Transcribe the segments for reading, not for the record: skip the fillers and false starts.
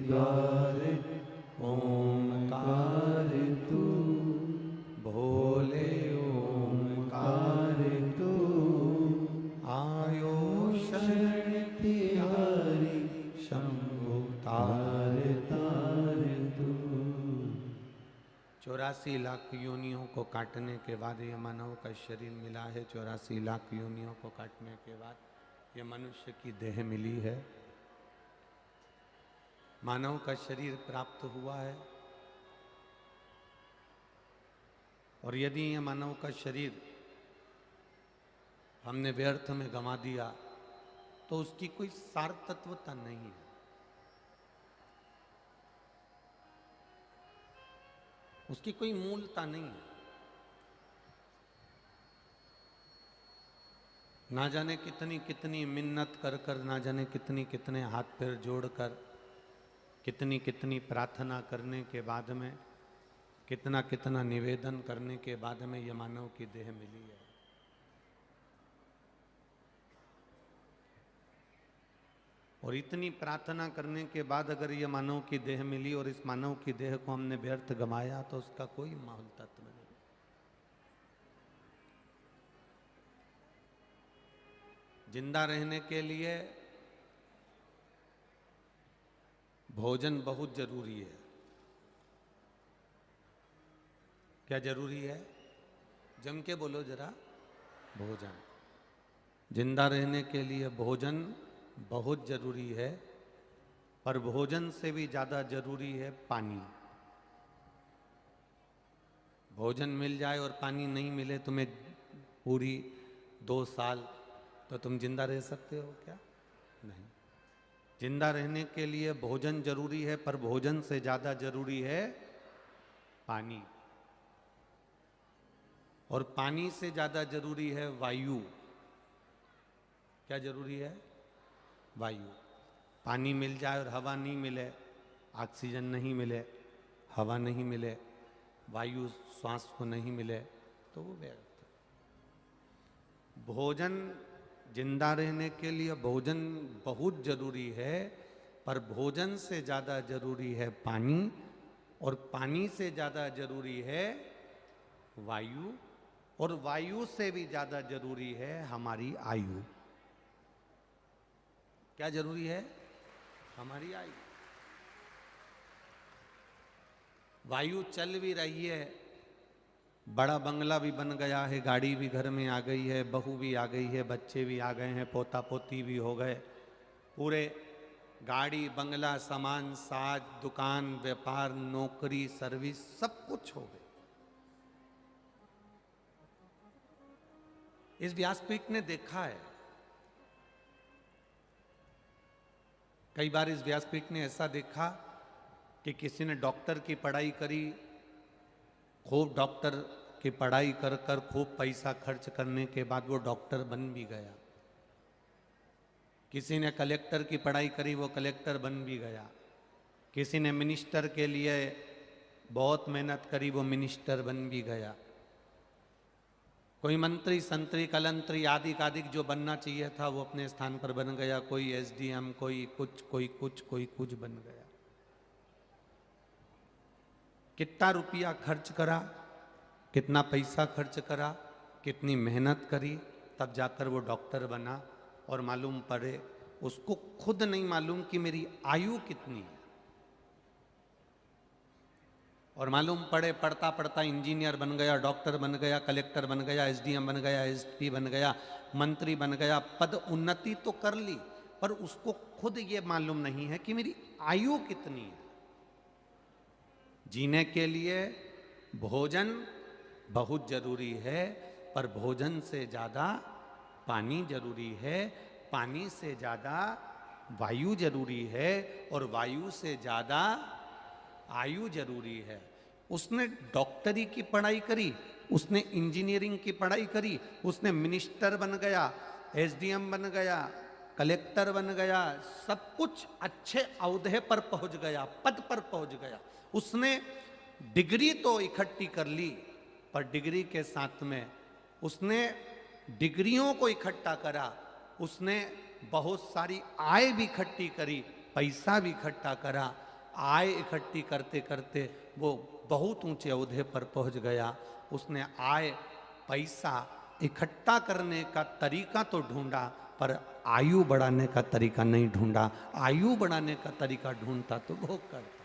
द्वार ओंकार तू, भोले ओंकार तू, आयो शरण तिहारी, शंभु तार तार तू। 84 लाख योनियों को काटने के बाद ये मानव का शरीर मिला है। 84 लाख योनियों को काटने के बाद ये मनुष्य की देह मिली है, मानव का शरीर प्राप्त हुआ है। और यदि ये मानव का शरीर हमने व्यर्थ में गंवा दिया तो उसकी कोई सार्थत्वता नहीं है। उसकी कोई मूलता नहीं है। ना जाने कितनी कितनी मिन्नत कर कर, ना जाने कितनी कितने हाथ पैर जोड़कर, कितनी कितनी प्रार्थना करने के बाद में, कितना कितना निवेदन करने के बाद में यह मानव की देह मिली है। और इतनी प्रार्थना करने के बाद अगर यह मानव की देह मिली और इस मानव की देह को हमने व्यर्थ गंवाया तो उसका कोई मूल तत्व नहीं। जिंदा रहने के लिए भोजन बहुत जरूरी है। क्या जरूरी है? जम के बोलो जरा। भोजन। जिंदा रहने के लिए भोजन बहुत जरूरी है, पर भोजन से भी ज्यादा जरूरी है पानी। भोजन मिल जाए और पानी नहीं मिले तुम्हें पूरी 2 साल, तो तुम जिंदा रह सकते हो क्या? नहीं। जिंदा रहने के लिए भोजन जरूरी है, पर भोजन से ज्यादा जरूरी है पानी। और पानी से ज्यादा जरूरी है वायु। क्या जरूरी है? वायु। पानी मिल जाए और हवा नहीं मिले, ऑक्सीजन नहीं मिले, हवा नहीं मिले, वायु श्वास को नहीं मिले, तो वो व्यर्थ। भोजन, जिंदा रहने के लिए भोजन बहुत जरूरी है, पर भोजन से ज्यादा जरूरी है पानी, और पानी से ज्यादा जरूरी है वायु, और वायु से भी ज्यादा जरूरी है हमारी आयु। क्या जरूरी है? हमारी आयु। वायु चल भी रही है, बड़ा बंगला भी बन गया है, गाड़ी भी घर में आ गई है, बहू भी आ गई है, बच्चे भी आ गए हैं, पोता पोती भी हो गए, पूरे गाड़ी बंगला सामान साज दुकान व्यापार नौकरी सर्विस सब कुछ हो गए। इस व्यासपीठ ने देखा है, कई बार इस व्यासपीठ ने ऐसा देखा कि किसी ने डॉक्टर की पढ़ाई करी, खूब डॉक्टर की पढ़ाई कर कर खूब पैसा खर्च करने के बाद वो डॉक्टर बन भी गया। किसी ने कलेक्टर की पढ़ाई करी, वो कलेक्टर बन भी गया। किसी ने मिनिस्टर के लिए बहुत मेहनत करी, वो मिनिस्टर बन भी गया। कोई मंत्री संतरी कलंतरी आदि आदिक जो बनना चाहिए था वो अपने स्थान पर बन गया। कोई एसडीएम, कोई कुछ कोई कुछ कोई कुछ बन गया। कितना रुपया खर्च करा, कितना पैसा खर्च करा, कितनी मेहनत करी, तब जाकर वो डॉक्टर बना। और मालूम पड़े उसको खुद नहीं मालूम कि मेरी आयु कितनी है। और मालूम पड़े पढ़ता पढ़ता इंजीनियर बन गया, डॉक्टर बन गया, कलेक्टर बन गया, एसडीएम बन गया, एसपी बन गया, मंत्री बन गया, पद उन्नति तो कर ली, पर उसको खुद ये मालूम नहीं है कि मेरी आयु कितनी है। जीने के लिए भोजन बहुत जरूरी है, पर भोजन से ज्यादा पानी जरूरी है, पानी से ज्यादा वायु जरूरी है, और वायु से ज्यादा आयु जरूरी है। उसने डॉक्टरी की पढ़ाई करी, उसने इंजीनियरिंग की पढ़ाई करी, उसने मिनिस्टर बन गया, एसडीएम बन गया, कलेक्टर बन गया, सब कुछ अच्छे औहदे पर पहुंच गया, पद पर पहुंच गया। उसने डिग्री तो इकट्ठी कर ली, पर डिग्री के साथ में उसने डिग्रियों को इकट्ठा करा, उसने बहुत सारी आय भी इकट्ठी करी, पैसा भी इकट्ठा करा, आय इकट्ठी करते करते वो बहुत ऊंचे ओहदे पर पहुंच गया। उसने आय पैसा इकट्ठा करने का तरीका तो ढूंढा, पर आयु बढ़ाने का तरीका नहीं ढूंढा। आयु बढ़ाने का तरीका ढूंढता तो भोग करता।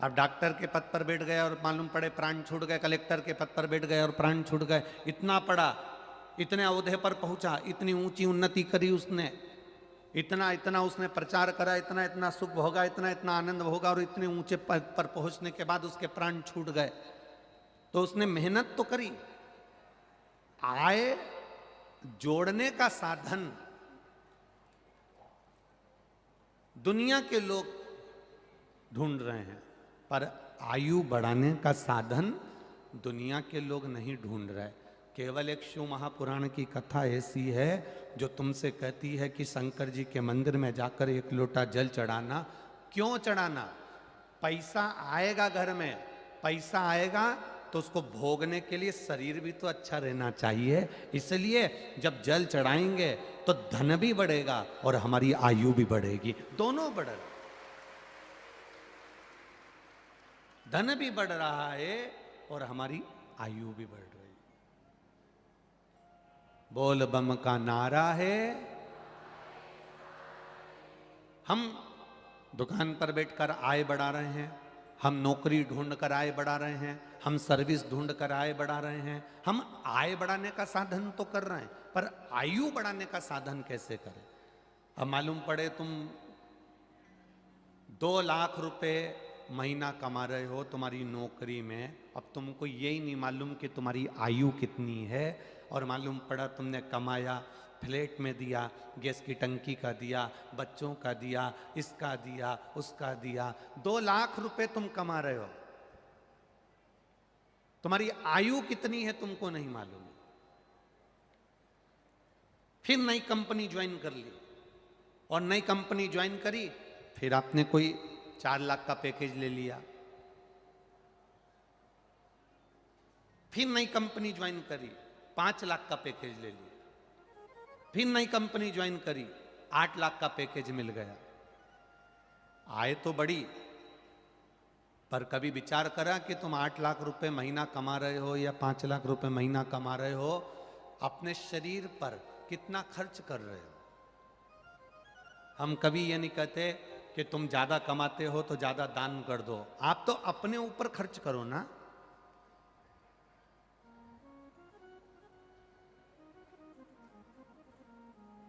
अब डॉक्टर के पद पर बैठ गए और मालूम पड़े प्राण छूट गए, कलेक्टर के पद पर बैठ गए और प्राण छूट गए। इतना पढ़ा, इतने ओहदे पर पहुंचा, इतनी ऊंची उन्नति करी उसने, इतना इतना उसने प्रचार करा, इतना इतना सुख होगा, इतना इतना आनंद होगा, और इतने ऊंचे पद पर पहुंचने के बाद उसके प्राण छूट गए। तो उसने मेहनत तो करी, आय जोड़ने का साधन दुनिया के लोग ढूंढ रहे हैं, पर आयु बढ़ाने का साधन दुनिया के लोग नहीं ढूंढ रहे। केवल एक शिव महापुराण की कथा ऐसी है जो तुमसे कहती है कि शंकर जी के मंदिर में जाकर एक लोटा जल चढ़ाना। क्यों चढ़ाना? पैसा आएगा घर में, पैसा आएगा तो उसको भोगने के लिए शरीर भी तो अच्छा रहना चाहिए। इसलिए जब जल चढ़ाएंगे तो धन भी बढ़ेगा और हमारी आयु भी बढ़ेगी, दोनों बढ़ रहे। धन भी बढ़ रहा है और हमारी आयु भी बढ़ रही। बोल बम का नारा है। हम दुकान पर बैठकर आय बढ़ा रहे हैं, हम नौकरी ढूंढ कर आय बढ़ा रहे हैं, हम सर्विस ढूंढ कर आय बढ़ा रहे हैं। हम आय बढ़ाने का साधन तो कर रहे हैं, पर आयु बढ़ाने का साधन कैसे करें? अब मालूम पड़े तुम 2 लाख रुपए महीना कमा रहे हो तुम्हारी नौकरी में, अब तुमको यही नहीं मालूम कि तुम्हारी आयु कितनी है। और मालूम पड़ा तुमने कमाया, फ्लैट में दिया, गैस की टंकी का दिया, बच्चों का दिया, इसका दिया, उसका दिया, 2 लाख रुपए तुम कमा रहे हो, तुम्हारी आयु कितनी है तुमको नहीं मालूम। फिर नई कंपनी ज्वाइन कर ली, और नई कंपनी ज्वाइन करी, फिर आपने कोई 4 लाख का पैकेज ले लिया। फिर नई कंपनी ज्वाइन करी, 5 लाख का पैकेज ले लिया। फिर नई कंपनी ज्वाइन करी, 8 लाख का पैकेज मिल गया। आय तो बढ़ी, पर कभी विचार करा कि तुम 8 लाख रुपए महीना कमा रहे हो या 5 लाख रुपए महीना कमा रहे हो, अपने शरीर पर कितना खर्च कर रहे हो? हम कभी ये नहीं कहते कि तुम ज्यादा कमाते हो तो ज्यादा दान कर दो, आप तो अपने ऊपर खर्च करो ना।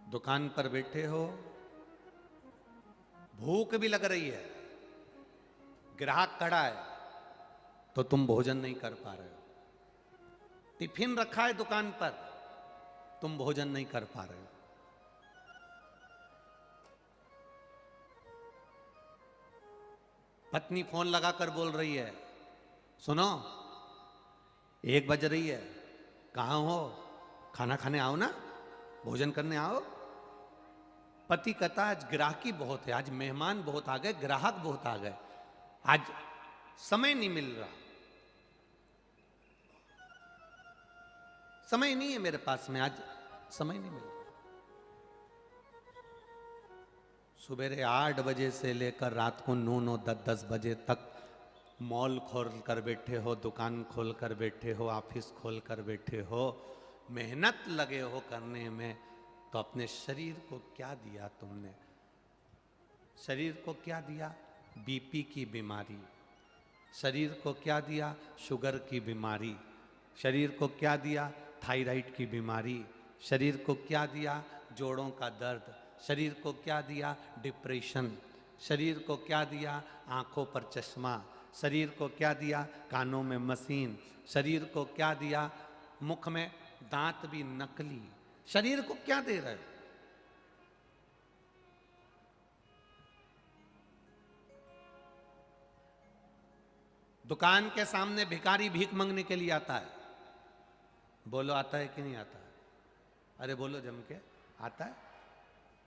दुकान पर बैठे हो, भूख भी लग रही है, ग्राहक खड़ा है, तो तुम भोजन नहीं कर पा रहे हो। टिफिन रखा है दुकान पर, तुम भोजन नहीं कर पा रहे हो। पत्नी फोन लगाकर बोल रही है, सुनो 1 बज रही है, कहां हो? खाना खाने आओ ना, भोजन करने आओ। पति कहता आज ग्राहकी बहुत है, आज मेहमान बहुत आ गए, ग्राहक बहुत आ गए, आज समय नहीं मिल रहा, समय नहीं है मेरे पास में, आज समय नहीं मिल रहा। सुबह 8 बजे से लेकर रात को 9-9, 10-10 बजे तक मॉल खोल कर बैठे हो, दुकान खोल कर बैठे हो, ऑफिस खोल कर बैठे हो, मेहनत लगे हो करने में, तो अपने शरीर को क्या दिया तुमने? शरीर को क्या दिया? बीपी की बीमारी। शरीर को क्या दिया? शुगर की बीमारी। शरीर को क्या दिया? थायराइड की बीमारी। शरीर को क्या दिया? जोड़ों का दर्द। शरीर को क्या दिया? डिप्रेशन। शरीर को क्या दिया? आंखों पर चश्मा। शरीर को क्या दिया? कानों में मशीन। शरीर को क्या दिया? मुख में दांत भी नकली। शरीर को क्या दे रहे हो? दुकान के सामने भिखारी भीख मांगने के लिए आता है, बोलो आता है कि नहीं आता है? अरे बोलो जम के, आता है?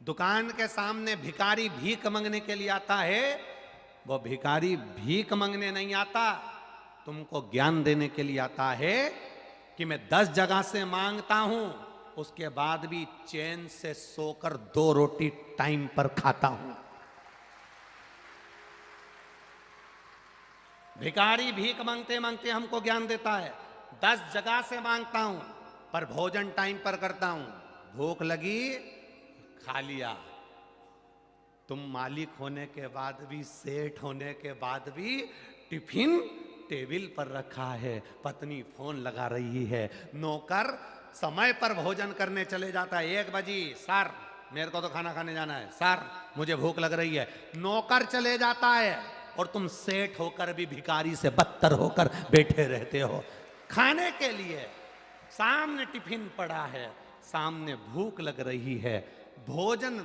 दुकान के सामने भिखारी भीख मांगने के लिए आता है। वो भिखारी भीख मांगने नहीं आता, तुमको ज्ञान देने के लिए आता है कि मैं 10 जगह से मांगता हूं उसके बाद भी चैन से सोकर 2 रोटी टाइम पर खाता हूं। भिखारी भीख मांगते मांगते हमको ज्ञान देता है, 10 जगह से मांगता हूं पर भोजन टाइम पर करता हूं। भूख लगी, खा लिया। तुम मालिक होने के बाद भी, सेठ होने के बाद भी टिफिन टेबल पर रखा है, पत्नी फोन लगा रही है, नौकर समय पर भोजन करने चले जाता है। 1 बजे, सर मेरे को तो खाना खाने जाना है, सर मुझे भूख लग रही है, नौकर चले जाता है और तुम सेठ होकर भी भिखारी से बदतर होकर बैठे रहते हो खाने के लिए। सामने टिफिन पड़ा है, सामने भूख लग रही है, भोजन,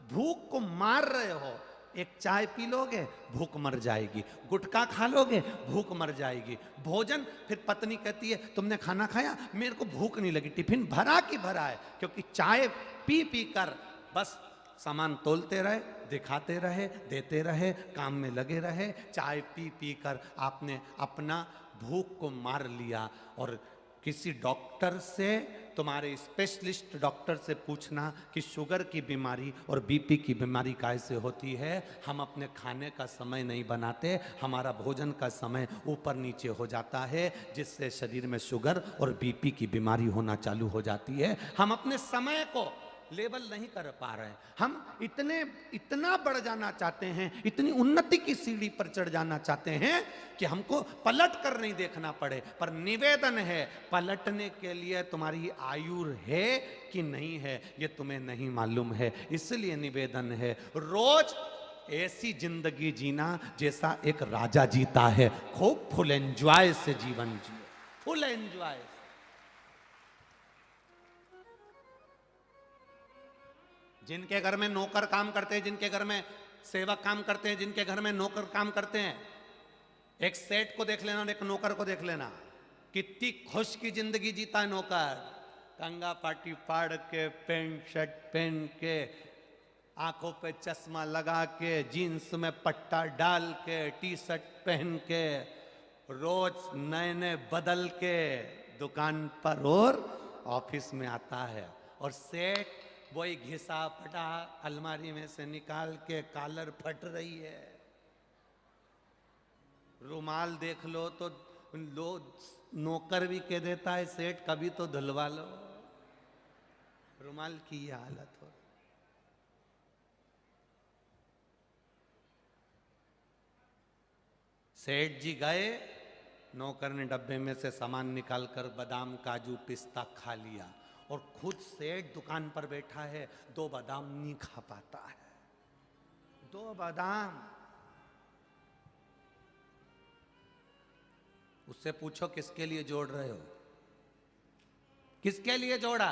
भूख को मार रहे हो। एक चाय पी लोगे, भूख मर जाएगी, गुटखा खा लोगे, भूख मर जाएगी, भोजन। फिर पत्नी कहती है तुमने खाना खाया, मेरे को भूख नहीं लगी, टिफिन भरा कि भरा है, क्योंकि चाय पी पी कर बस सामान तोलते रहे, दिखाते रहे, देते रहे, काम में लगे रहे। चाय पी पी कर आपने अपना भूख को मार लिया। और किसी डॉक्टर से, तुम्हारे स्पेशलिस्ट डॉक्टर से पूछना कि शुगर की बीमारी और बीपी की बीमारी कैसे होती है। हम अपने खाने का समय नहीं बनाते, हमारा भोजन का समय ऊपर नीचे हो जाता है, जिससे शरीर में शुगर और बीपी की बीमारी होना चालू हो जाती है। हम अपने समय को लेवल नहीं कर पा रहे हैं। हम इतना बढ़ जाना चाहते हैं, इतनी उन्नति की सीढ़ी पर चढ़ जाना चाहते हैं कि हमको पलट कर नहीं देखना पड़े। पर निवेदन है, पलटने के लिए तुम्हारी आयु है कि नहीं है ये तुम्हें नहीं मालूम है। इसलिए निवेदन है, रोज ऐसी जिंदगी जीना जैसा एक राजा जीता है। खूब फुल एंजॉय से जीवन जिए, फुल एंजॉय। जिनके घर में नौकर काम करते हैं, जिनके घर में सेवक काम करते हैं, जिनके घर में नौकर काम करते हैं, एक सेठ को देख लेना और एक नौकर को देख लेना, कितनी खुश की जिंदगी जीता है नौकर। कंगा पाटी फाड़ के, पैंट शर्ट पहन के, आंखों पे चश्मा लगा के, जीन्स में पट्टा डाल के, टी शर्ट पहन के, रोज नए नए बदल के दुकान पर और ऑफिस में आता है। और सेठ वही घिसा पटा अलमारी में से निकाल के, कॉलर फट रही है, रुमाल देख लो तो नौकर भी कह देता है सेठ कभी तो धुलवा लो, रुमाल की ये हालत हो। सेठ जी गए, नौकर ने डब्बे में से सामान निकालकर बादाम काजू पिस्ता खा लिया और खुद सेठ दुकान पर बैठा है, 2 बादाम नहीं खा पाता है। 2 बादाम। उससे पूछो किसके लिए जोड़ रहे हो, किसके लिए जोड़ा?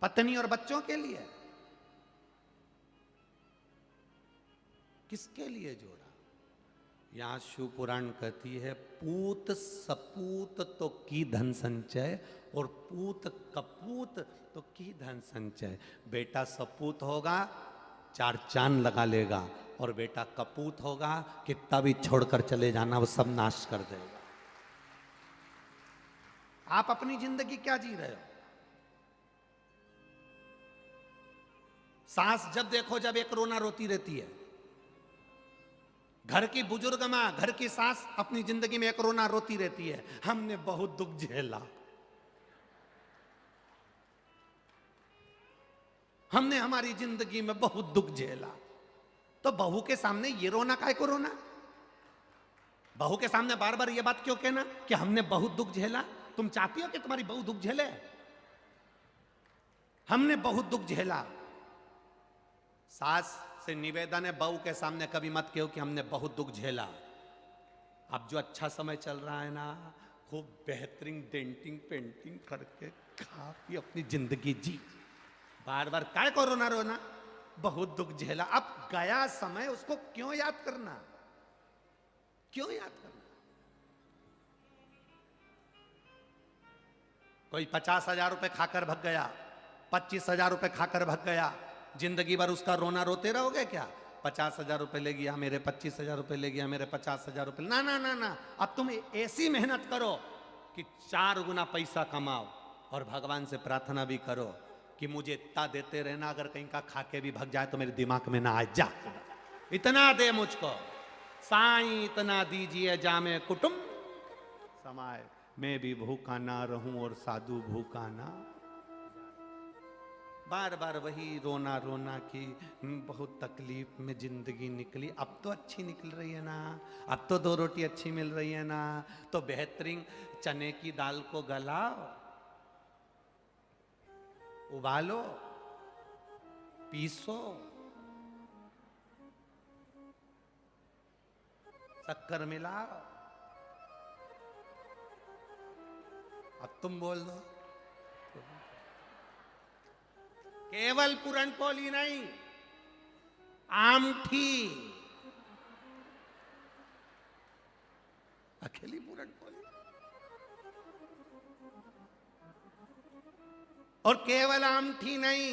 पत्नी और बच्चों के लिए? किसके लिए जोड़ा? यहां शिव पुराण कहती है, पूत सपूत तो की धन संचय और पूत कपूत तो की धन संचय। बेटा सपूत होगा 4 चांद लगा लेगा, और बेटा कपूत होगा कितना भी छोड़कर चले जाना वो सब नाश कर देगा। आप अपनी जिंदगी क्या जी रहे हो? सास जब देखो जब एक रोना रोती रहती है। घर की बुजुर्ग मां, घर की सास अपनी जिंदगी में एक रोना रोती रहती है, हमने बहुत दुख झेला, हमने हमारी जिंदगी में बहुत दुख झेला। तो बहू के सामने ये रोना काहे को रोना? बहू के सामने बार बार ये बात क्यों कहना कि हमने बहुत दुख झेला? तुम चाहती हो कि तुम्हारी बहू दुख झेले? हमने बहुत दुख झेला। सास से निवेदन है, बहू के सामने कभी मत कहो कि हमने बहुत दुख झेला। अब जो अच्छा समय चल रहा है ना, खूब बेहतरीन डेंटिंग पेंटिंग करके खा पी अपनी जिंदगी जी। बार बार काय को रोना रोना, बहुत दुख झेला। अब गया समय, उसको क्यों याद करना? क्यों याद करना? कोई 50,000 रुपए खाकर भग गया, 25,000 रुपए खाकर भग गया, जिंदगी भर उसका रोना रोते रहोगे क्या? 50,000 रुपए ले गया मेरे, 25,000 रुपए ले गया मेरे, 50,000 रुपए। ना ना ना ना, अब तुम ऐसी मेहनत करो कि 4 गुना पैसा कमाओ और भगवान से प्रार्थना भी करो कि मुझे इतना देते रहना, अगर कहीं का खा के भी भग जाए तो मेरे दिमाग में ना आए, जा इतना दे मुझको साईं, इतना दीजिए जामे कुटुंब समाए, मैं भी भूखा ना रहूं और साधु भूखा ना। बार बार वही रोना रोना कि बहुत तकलीफ में जिंदगी निकली, अब तो अच्छी निकल रही है ना, अब तो 2 रोटी अच्छी मिल रही है ना, तो बेहतरीन चने की दाल को गलाओ, उबालो, पीसो, शक्कर मिलाओ, अब तुम बोल दो। केवल पूरनपोली नहीं, आमठी, अकेली पूरनपोली, और केवल आमठी नहीं,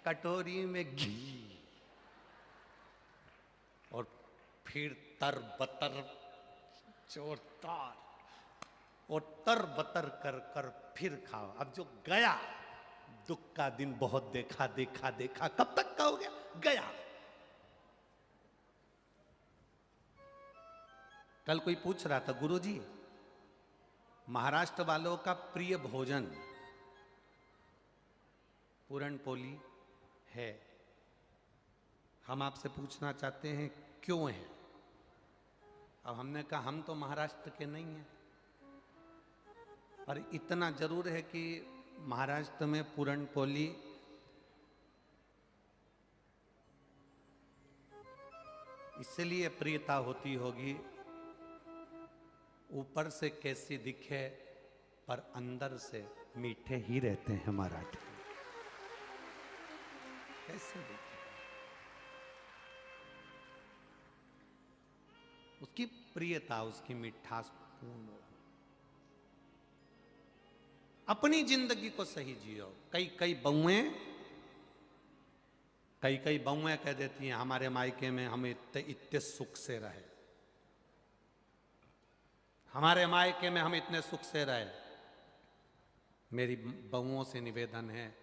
कटोरी में घी, और फिर तर-बतर जोरदार, और तर-बतर कर कर फिर खाओ। अब जो गया दुख का दिन, बहुत देखा देखा देखा, कब तक का हो गया, गया। कल कोई पूछ रहा था, गुरुजी महाराष्ट्र वालों का प्रिय भोजन पूरनपोली है, हम आपसे पूछना चाहते हैं क्यों है। अब हमने कहा हम तो महाराष्ट्र के नहीं हैं, पर इतना जरूर है कि महाराष्ट्र में पूरनपोली इसलिए प्रियता होती होगी, ऊपर से कैसी दिखे पर अंदर से मीठे ही रहते हैं मराठी। कैसे दिखे, उसकी प्रियता, उसकी मिठास पूर्ण हो। अपनी जिंदगी को सही जियो। कई कई बहुएं कह देती हैं हमारे मायके में हम इतने सुख से रहे, हमारे मायके में हम इतने सुख से रहे। मेरी बहुओं से निवेदन है,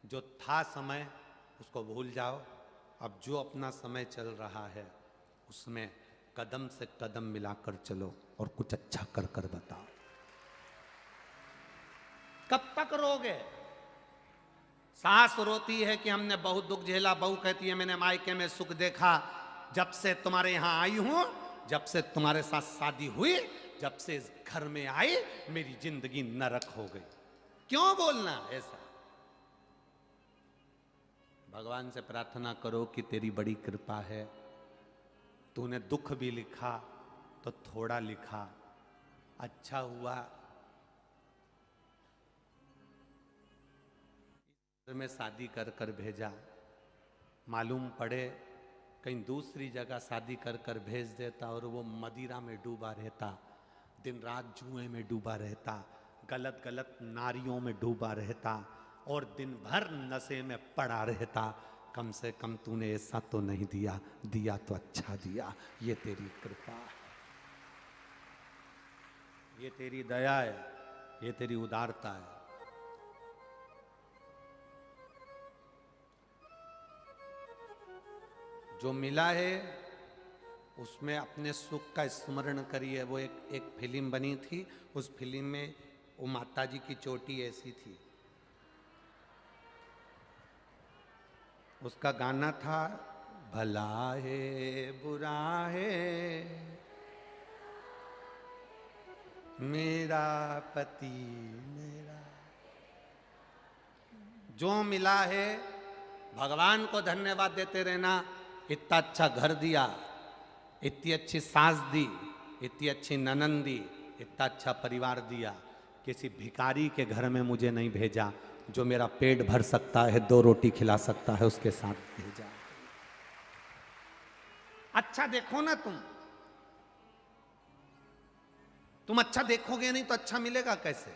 जो था समय उसको भूल जाओ, अब जो अपना समय चल रहा है उसमें कदम से कदम मिलाकर चलो और कुछ अच्छा कर कर बताओ। कब तक रोगे? सास रोती है कि हमने बहुत दुख झेला, बहू कहती है मैंने मायके में सुख देखा, जब से तुम्हारे यहां आई हूं, जब से तुम्हारे साथ शादी हुई, जब से इस घर में आई, मेरी जिंदगी नरक हो गई। क्यों बोलना ऐसा? भगवान से प्रार्थना करो कि तेरी बड़ी कृपा है, तूने दुख भी लिखा तो थोड़ा लिखा, अच्छा हुआ में शादी कर कर भेजा, मालूम पड़े कहीं दूसरी जगह शादी कर कर भेज देता और वो मदिरा में डूबा रहता, दिन रात जुए में डूबा रहता, गलत गलत नारियों में डूबा रहता और दिन भर नशे में पड़ा रहता। कम से कम तूने ऐसा तो नहीं दिया, दिया तो अच्छा दिया। ये तेरी कृपा है, ये तेरी दया है, ये तेरी उदारता है। जो मिला है उसमें अपने सुख का स्मरण करिए। वो एक फिल्म बनी थी, उस फिल्म में वो माता जी की चोटी ऐसी थी, उसका गाना था भला है बुरा है मेरा पति मेरा। जो मिला है भगवान को धन्यवाद देते रहना। इतना अच्छा घर दिया, इतनी अच्छी सास दी, इतनी अच्छी ननंद दी, इतना अच्छा परिवार दिया। किसी भिखारी के घर में मुझे नहीं भेजा, जो मेरा पेट भर सकता है, 2 रोटी खिला सकता है, उसके साथ भेजा। अच्छा देखो ना तुम अच्छा देखोगे नहीं तो अच्छा मिलेगा कैसे?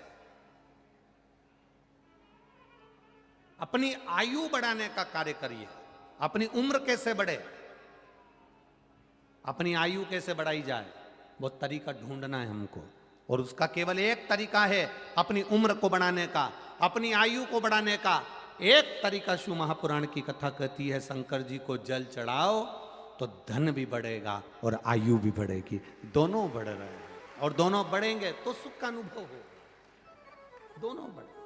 अपनी आयु बढ़ाने का कार्य करिए। अपनी उम्र कैसे बढ़े, अपनी आयु कैसे बढ़ाई जाए, वो तरीका ढूंढना है हमको और उसका केवल एक तरीका है अपनी उम्र को बढ़ाने का, अपनी आयु को बढ़ाने का। एक तरीका शिव महापुराण की कथा कहती है, शंकर जी को जल चढ़ाओ तो धन भी बढ़ेगा और आयु भी बढ़ेगी, दोनों बढ़ रहे हैं। और दोनों बढ़ेंगे तो सुख का अनुभव हो, दोनों बढ़े।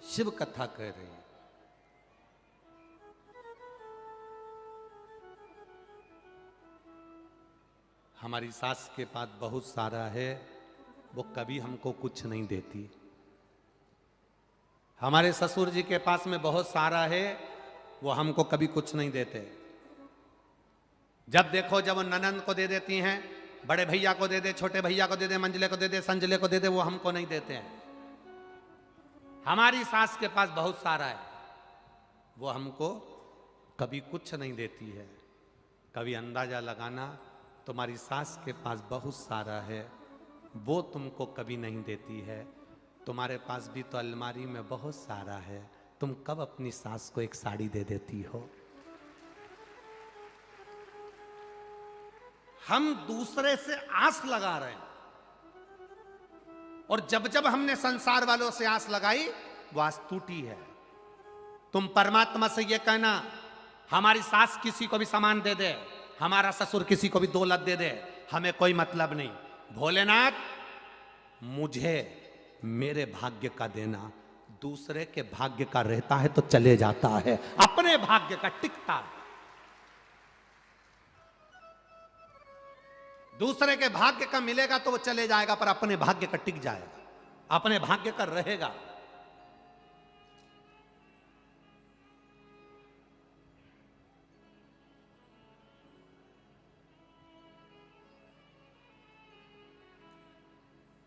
शिव कथा कह रही है। हमारी सास के पास बहुत सारा है, वो कभी हमको कुछ नहीं देती। हमारे ससुर जी के पास में बहुत सारा है, वो हमको कभी कुछ नहीं देते। जब देखो जब वो ननंद को दे देती हैं, बड़े भैया को दे दे, छोटे भैया को दे दे, मंजले को दे दे, संजले को दे दे, वो हमको नहीं देते हैं। हमारी सास के पास बहुत सारा है, वो हमको कभी कुछ नहीं देती है। कभी अंदाजा लगाना, तुम्हारी सास के पास बहुत सारा है, वो तुमको कभी नहीं देती है। तुम्हारे पास भी तो अलमारी में बहुत सारा है, तुम कब अपनी सास को एक साड़ी दे देती हो। हम दूसरे से आस लगा रहे हैं, और जब जब हमने संसार वालों से आस लगाई वो आस टूटी है। तुम परमात्मा से ये कहना, हमारी सास किसी को भी सामान दे दे, हमारा ससुर किसी को भी दौलत दे दे, हमें कोई मतलब नहीं। भोलेनाथ, मुझे मेरे भाग्य का देना, दूसरे के भाग्य का रहता है तो चले जाता है, अपने भाग्य का टिकता है। दूसरे के भाग्य का मिलेगा तो वो चले जाएगा, पर अपने भाग्य का टिक जाएगा, अपने भाग्य का रहेगा।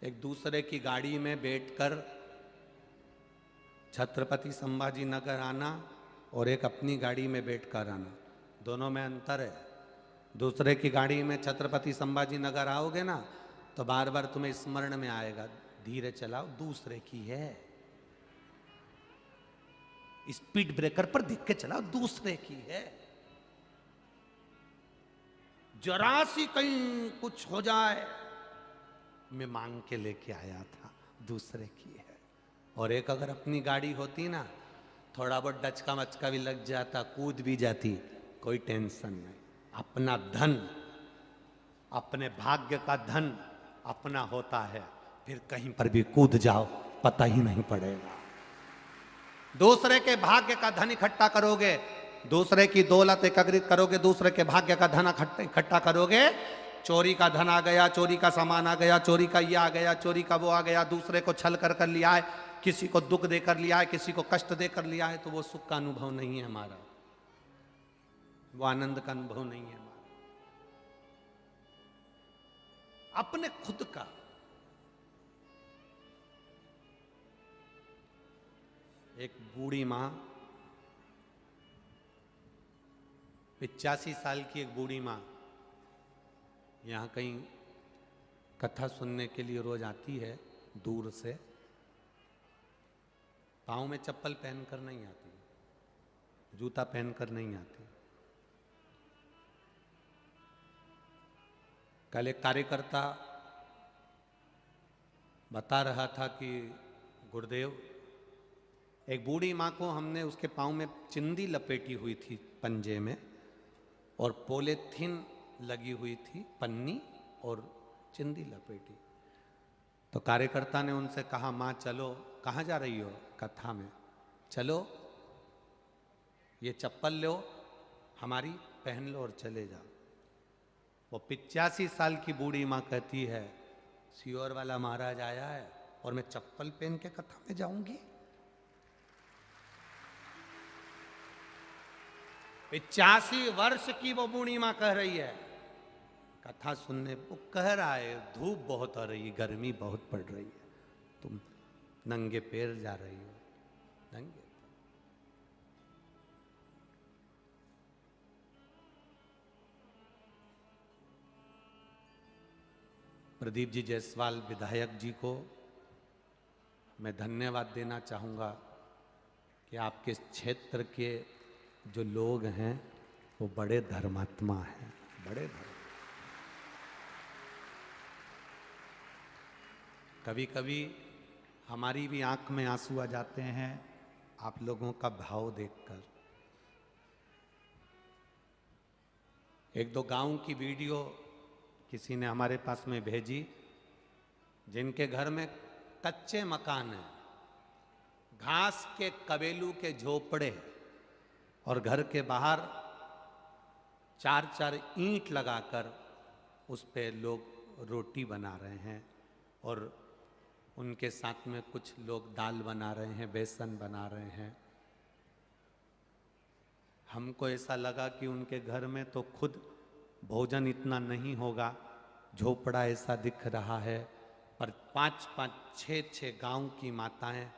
एक दूसरे की गाड़ी में बैठकर छत्रपति संभाजी नगर आना और एक अपनी गाड़ी में बैठकर आना, दोनों में अंतर है। दूसरे की गाड़ी में छत्रपति संभाजी नगर आओगे ना तो बार बार तुम्हें स्मरण में आएगा, धीरे चलाओ, दूसरे की है। स्पीड ब्रेकर पर देख के चलाओ, दूसरे की है। जरा सी कहीं कुछ हो जाए, मैं मांग के लेके आया था, दूसरे की है। और एक अगर अपनी गाड़ी होती ना, थोड़ा बहुत डचका मचका भी लग जाता, कूद भी जाती, कोई टेंशन नहीं। अपना धन, अपने भाग्य का धन अपना होता है, फिर कहीं पर भी कूद जाओ पता ही नहीं पड़ेगा। दूसरे के भाग्य का धन इकट्ठा करोगे, दूसरे की दौलत एकत्रित करोगे, दूसरे के भाग्य का धन इकट्ठा करोगे, चोरी का धन आ गया, चोरी का सामान आ गया, चोरी का ये आ गया, चोरी का वो आ गया, दूसरे को छल कर लिया है, किसी को दुख देकर लिया है, किसी को कष्ट देकर लिया है, तो वो सुख का अनुभव नहीं है हमारा, वो आनंद का अनुभव नहीं है हमारा। अपने खुद का। एक बूढ़ी मां, 85 साल की एक बूढ़ी मां यहाँ कहीं कथा सुनने के लिए रोज आती है दूर से। पाँव में चप्पल पहनकर नहीं आती, जूता पहनकर नहीं आती। कल एक कार्यकर्ता बता रहा था कि गुरुदेव, एक बूढ़ी माँ को हमने उसके पाँव में चिंदी लपेटी हुई थी पंजे में, और पॉलीथीन लगी हुई थी, पन्नी और चिंदी लपेटी। तो कार्यकर्ता ने उनसे कहा, माँ चलो, कहाँ जा रही हो? कथा में। चलो ये चप्पल लो हमारी, पहन लो और चले जाओ। वो 85 साल की बूढ़ी माँ कहती है, सियोर वाला महाराज आया है और मैं चप्पल पहन के कथा में जाऊंगी? 85 वर्ष की वो बूढ़ी माँ कह रही है कथा सुनने। वो कह रहा है धूप बहुत आ रही है, गर्मी बहुत पड़ रही है, तुम नंगे पैर जा रही हो, नंगे। प्रदीप जी जायसवाल विधायक जी को मैं धन्यवाद देना चाहूँगा कि आपके क्षेत्र के जो लोग हैं वो बड़े धर्मात्मा हैं, बड़े धर्म। कभी कभी हमारी भी आंख में आंसू आ जाते हैं आप लोगों का भाव देखकर। एक दो गांव की वीडियो किसी ने हमारे पास में भेजी, जिनके घर में कच्चे मकान हैं, घास के कबेलू के झोपड़े, और घर के बाहर 4-4 ईंट लगाकर उस पे लोग रोटी बना रहे हैं, और उनके साथ में कुछ लोग दाल बना रहे हैं, बेसन बना रहे हैं। हमको ऐसा लगा कि उनके घर में तो खुद भोजन इतना नहीं होगा, झोपड़ा ऐसा दिख रहा है, पर 5-5, 6-6 गांव की माताएं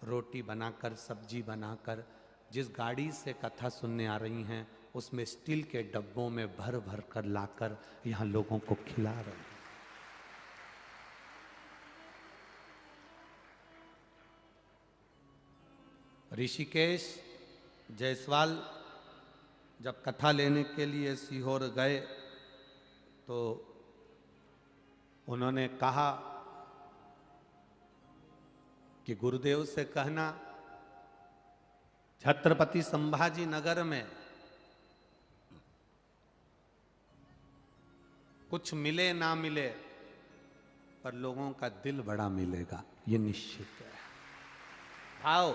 रोटी बनाकर, सब्जी बनाकर, जिस गाड़ी से कथा सुनने आ रही हैं उसमें स्टील के डब्बों में भर भर कर लाकर यहाँ लोगों को खिला रहे हैं। ऋषिकेश जायसवाल जब कथा लेने के लिए सीहोर गए तो उन्होंने कहा कि गुरुदेव से कहना छत्रपति संभाजी नगर में कुछ मिले ना मिले पर लोगों का दिल बड़ा मिलेगा, ये निश्चित है। आओ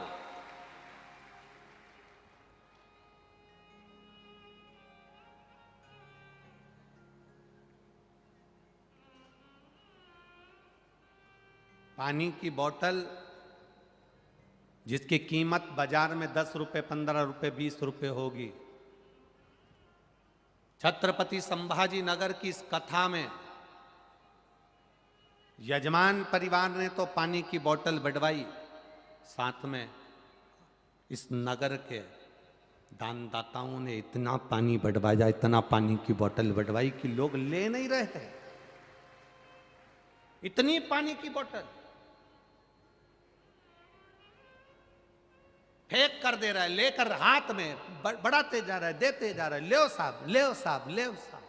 पानी की बोतल जिसकी कीमत बाजार में 10 रुपए, 15 रुपए, 20 रुपए होगी, छत्रपति संभाजी नगर की इस कथा में यजमान परिवार ने तो पानी की बोतल बढ़वाई, साथ में इस नगर के दानदाताओं ने इतना पानी बढ़वाया, इतना पानी की बोतल बढ़वाई कि लोग ले नहीं रहे थे। इतनी पानी की बोतल फेंक कर दे रहा है, लेकर हाथ में बढ़ाते जा रहा है, देते जा रहा है, ले साहब, ले साहब, ले साहब।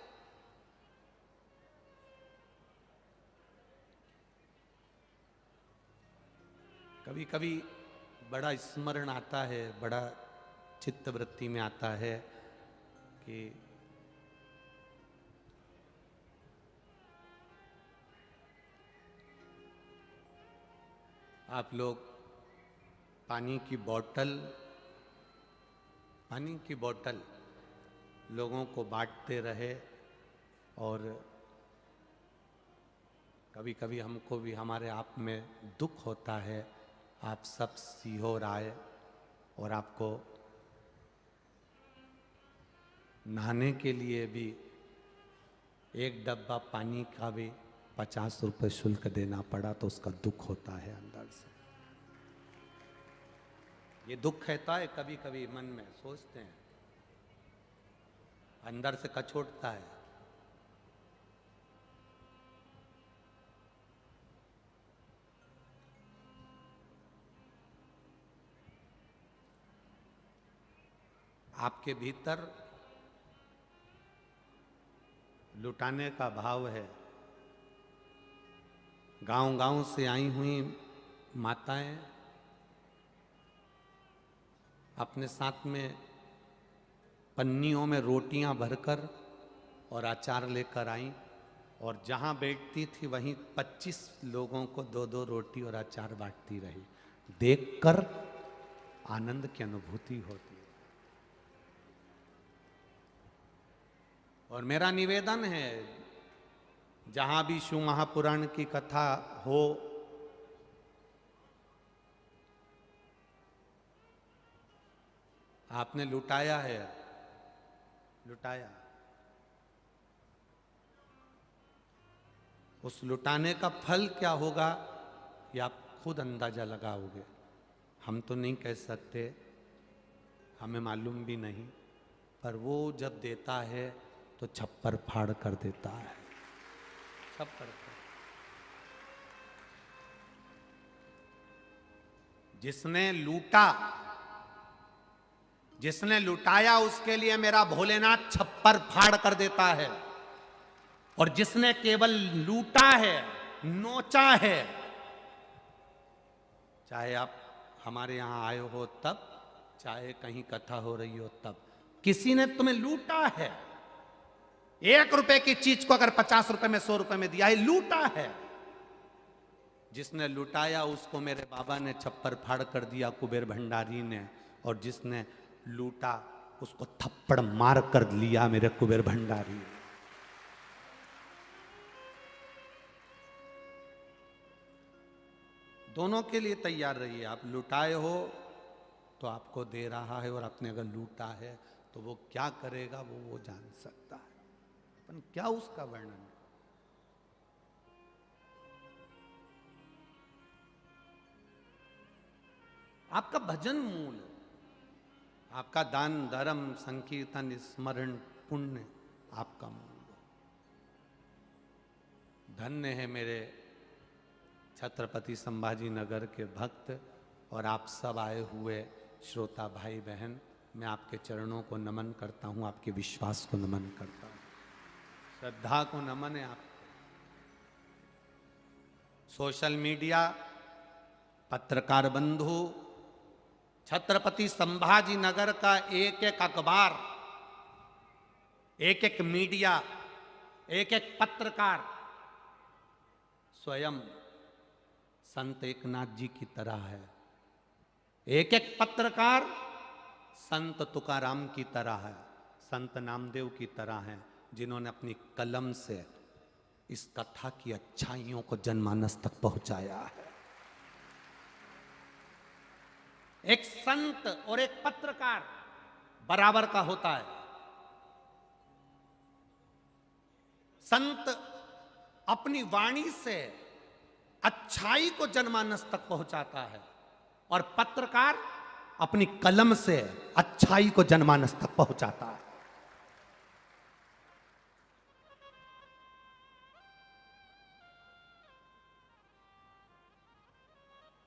कभी कभी बड़ा स्मरण आता है, बड़ा चित्तवृत्ति में आता है कि आप लोग पानी की बोतल लोगों को बांटते रहे, और कभी कभी हमको भी हमारे आप में दुख होता है। आप सब सीहोर आए और आपको नहाने के लिए भी एक डब्बा पानी का भी 50 रुपये शुल्क देना पड़ा, तो उसका दुख होता है अंदर से। ये दुख रहता है, कभी कभी मन में सोचते हैं, अंदर से कचोटता है। आपके भीतर लुटाने का भाव है। गांव-गांव से आई हुई माताएं अपने साथ में पन्नियों में रोटियां भरकर और अचार लेकर आई, और जहां बैठती थी वहीं 25 लोगों को 2-2 रोटी और अचार बांटती रही। देखकर आनंद की अनुभूति होती है। और मेरा निवेदन है, जहां भी शिव महापुराण की कथा हो, आपने लुटाया है, लुटाया, उस लुटाने का फल क्या होगा ये आप खुद अंदाजा लगाओगे। हम तो नहीं कह सकते, हमें मालूम भी नहीं, पर वो जब देता है तो छप्पर फाड़ कर देता है, छप्पर फाड़। जिसने लुटाया उसके लिए मेरा भोलेनाथ छप्पर फाड़ कर देता है, और जिसने केवल लूटा है, नोचा है, चाहे आप हमारे यहाँ आए हो तब, चाहे कहीं कथा हो रही हो तब, किसी ने तुम्हें लूटा है। 1 रुपए की चीज को अगर 50 रुपए में 100 रुपए में दिया है, लूटा है। जिसने लुटाया उसको मेरे बाबा ने छप्पर फाड़ कर दिया, कुबेर भंडारी ने, और जिसने लूटा उसको थप्पड़ मार कर लिया मेरे कुबेर भंडारी। दोनों के लिए तैयार रहिए। आप लुटाए हो तो आपको दे रहा है, और आपने अगर लूटा है तो वो क्या करेगा वो जान सकता है। पर क्या उसका वर्णन है। आपका भजन मूल है, आपका दान धर्म संकीर्तन स्मरण पुण्य आपका मूल है। धन्य है मेरे छत्रपति संभाजी नगर के भक्त और आप सब आए हुए श्रोता भाई बहन। मैं आपके चरणों को नमन करता हूं, आपके विश्वास को नमन करता हूं, श्रद्धा को नमन है। आप सोशल मीडिया, पत्रकार बंधु, छत्रपति संभाजी नगर का एक एक अखबार, एक एक मीडिया, एक एक पत्रकार स्वयं संत एकनाथ जी की तरह है। एक एक पत्रकार संत तुकाराम की तरह है, संत नामदेव की तरह है, जिन्होंने अपनी कलम से इस कथा की अच्छाइयों को जनमानस तक पहुंचाया है। एक संत और एक पत्रकार बराबर का होता है। संत अपनी वाणी से अच्छाई को जनमानस तक पहुंचाता है, और पत्रकार अपनी कलम से अच्छाई को जनमानस तक पहुंचाता है।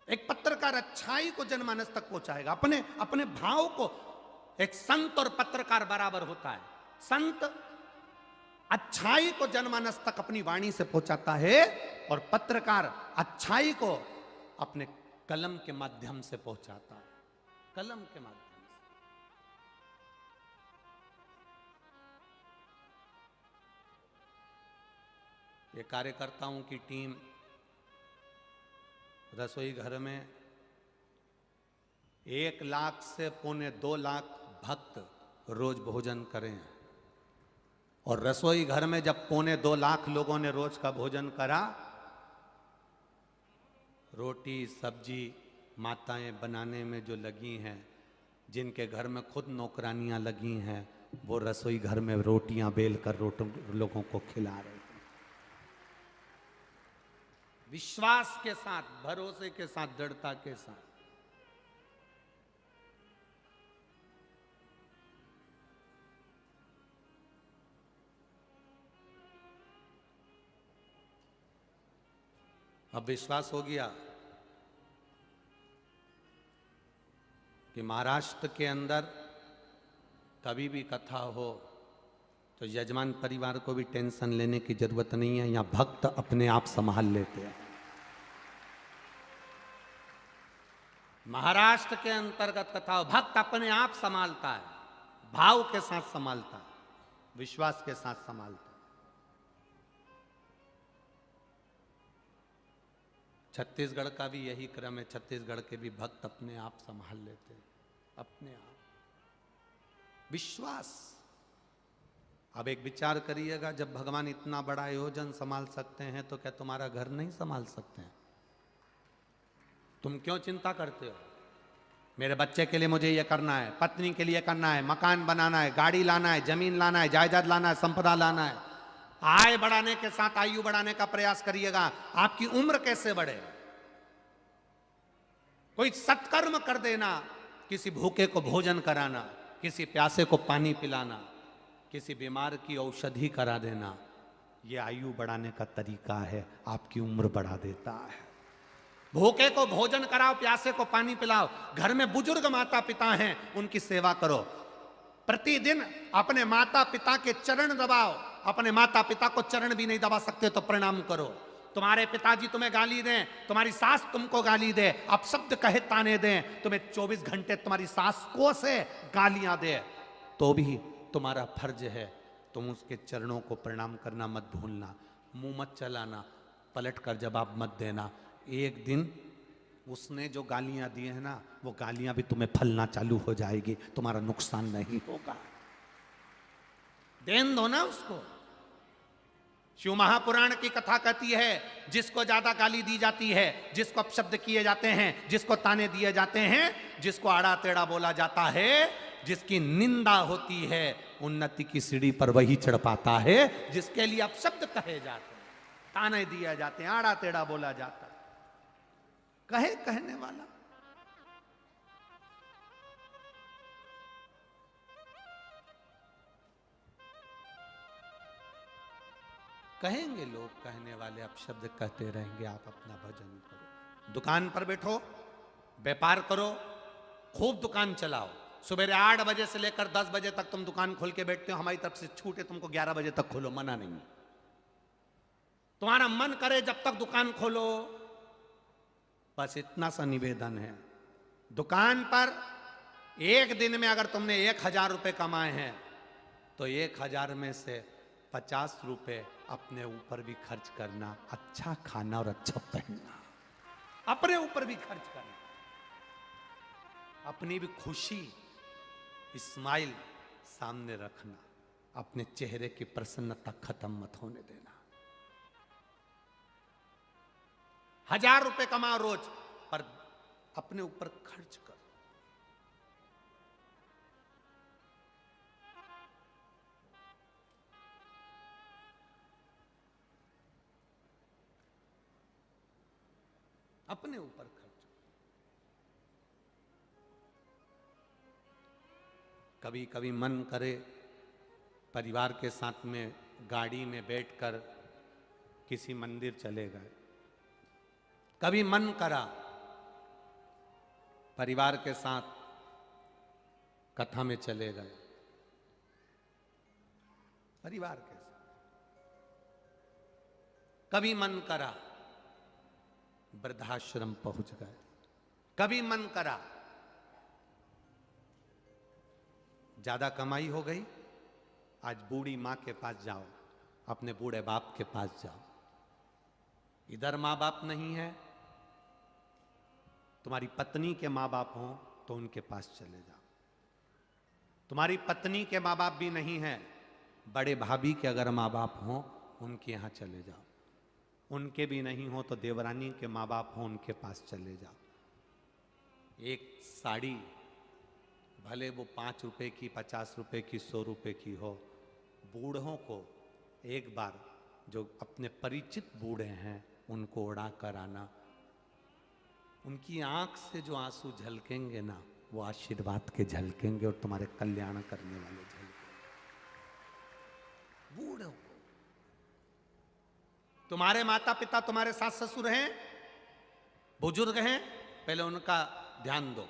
एक पत्रकार अच्छाई को जनमानस तक पहुंचाएगा, अपने अपने भाव को। एक संत और पत्रकार बराबर होता है। संत अच्छाई को जनमानस तक अपनी वाणी से पहुंचाता है, और पत्रकार अच्छाई को अपने कलम के माध्यम से पहुंचाता है। कलम के माध्यम से। ये कार्यकर्ताओं की टीम रसोई घर में 1 लाख से 2.25 लाख भक्त रोज भोजन करें, और रसोई घर में जब 2.25 लाख लोगों ने रोज का भोजन करा, रोटी सब्जी माताएं बनाने में जो लगी हैं, जिनके घर में खुद नौकरानियां लगी हैं, वो रसोई घर में रोटियां बेल कर लोगों को खिला रहे हैं। विश्वास के साथ, भरोसे के साथ, दृढ़ता के साथ। अब विश्वास हो गया कि महाराष्ट्र के अंदर कभी भी कथा हो तो यजमान परिवार को भी टेंशन लेने की जरूरत नहीं है। यहाँ भक्त अपने आप संभाल लेते हैं। महाराष्ट्र के अंतर्गत कथा हो, भक्त अपने आप संभालता है, भाव के साथ संभालता है, विश्वास के साथ संभालता है। छत्तीसगढ़ का भी यही क्रम है। छत्तीसगढ़ के भी भक्त अपने आप संभाल लेते हैं, अपने आप। विश्वास। अब एक विचार करिएगा, जब भगवान इतना बड़ा आयोजन संभाल सकते हैं तो क्या तुम्हारा घर नहीं संभाल सकते हैं? तुम क्यों चिंता करते हो? मेरे बच्चे के लिए मुझे ये करना है, पत्नी के लिए करना है, मकान बनाना है, गाड़ी लाना है, जमीन लाना है, जायदाद लाना है, संपदा लाना है। आय बढ़ाने के साथ आयु बढ़ाने का प्रयास करिएगा। आपकी उम्र कैसे बढ़े? कोई सत्कर्म कर देना, किसी भूखे को भोजन कराना, किसी प्यासे को पानी पिलाना, किसी बीमार की औषधि करा देना, ये आयु बढ़ाने का तरीका है, आपकी उम्र बढ़ा देता है। भूखे को भोजन कराओ, प्यासे को पानी पिलाओ। घर में बुजुर्ग माता पिता हैं, उनकी सेवा करो। प्रतिदिन अपने माता पिता के चरण दबाओ। अपने माता पिता को चरण भी नहीं दबा सकते तो प्रणाम करो। तुम्हारे पिताजी तुम्हें गाली दें, तुम्हारी सास तुमको गाली दे, अपशब्द कहे ताने दें, तुम्हें 24 घंटे तुम्हारी सास को से गालियां दे, तो भी तुम्हारा फर्ज है तुम उसके चरणों को प्रणाम करना मत भूलना, मुंह मत चलाना, पलट कर जवाब मत देना। एक दिन उसने जो गालियां दी है ना, वो गालियां भी तुम्हें फलना चालू हो जाएगी, तुम्हारा नुकसान नहीं होगा। देन दो ना उसको। शिव महापुराण की कथा कहती है, जिसको ज्यादा गाली दी जाती है, जिसको अपशब्द किए जाते हैं, जिसको ताने दिए जाते हैं, जिसको आड़ा टेढ़ा बोला जाता है, जिसकी निंदा होती है, उन्नति की सीढ़ी पर वही चढ़ पाता है। जिसके लिए अपशब्द कहे जाते हैं, ताने दिए जाते हैं, आड़ा टेढ़ा बोला जाता है, कहे कहने वाला। कहेंगे लोग, कहने वाले अपशब्द कहते रहेंगे, आप अपना भजन करो, दुकान पर बैठो, व्यापार करो, खूब दुकान चलाओ। सुबह 8 बजे से लेकर 10 बजे तक तुम दुकान खोल के बैठते हो, हमारी तरफ से छूट है, तुमको 11 बजे तक खोलो, मना नहीं। तुम्हारा मन करे जब तक दुकान खोलो, बस इतना सा निवेदन है। दुकान पर एक दिन में अगर तुमने 1000 रुपए कमाए हैं, तो 1000 में से 50 रुपए अपने ऊपर भी खर्च करना, अच्छा खाना और अच्छा पहनना, अपने ऊपर भी खर्च करना, अपनी भी खुशी, स्माइल सामने रखना, अपने चेहरे की प्रसन्नता खत्म मत होने देना। 1000 रुपए कमाओ रोज, पर अपने ऊपर खर्च करो। अपने ऊपर खर्च। कभी कभी मन करे परिवार के साथ में गाड़ी में बैठकर किसी मंदिर चले गए, कभी मन करा परिवार के साथ कथा में चले गए, परिवार के साथ, कभी मन करा वृद्धाश्रम पहुंच गए, कभी मन करा ज्यादा कमाई हो गई, आज बूढ़ी मां के पास जाओ, अपने बूढ़े बाप के पास जाओ। इधर मां बाप नहीं है, तुम्हारी पत्नी के मां बाप हो तो उनके पास चले जाओ। तुम्हारी पत्नी के मां बाप भी नहीं है, बड़े भाभी के अगर मां बाप हो उनके यहां चले जाओ। उनके भी नहीं हो तो देवरानी के माँ बाप हो, उनके पास चले जाओ। एक साड़ी भले वो 5 रुपए की, 50 रुपए की, 100 रुपए की हो, बूढ़ों को एक बार, जो अपने परिचित बूढ़े हैं, उनको उड़ा कर आना। उनकी आंख से जो आंसू झलकेंगे ना, वो आशीर्वाद के झलकेंगे और तुम्हारे कल्याण करने वाले झलकेंगे। बूढ़ों को, तुम्हारे माता पिता, तुम्हारे सास ससुर हैं, बुजुर्ग हैं, पहले उनका ध्यान दो।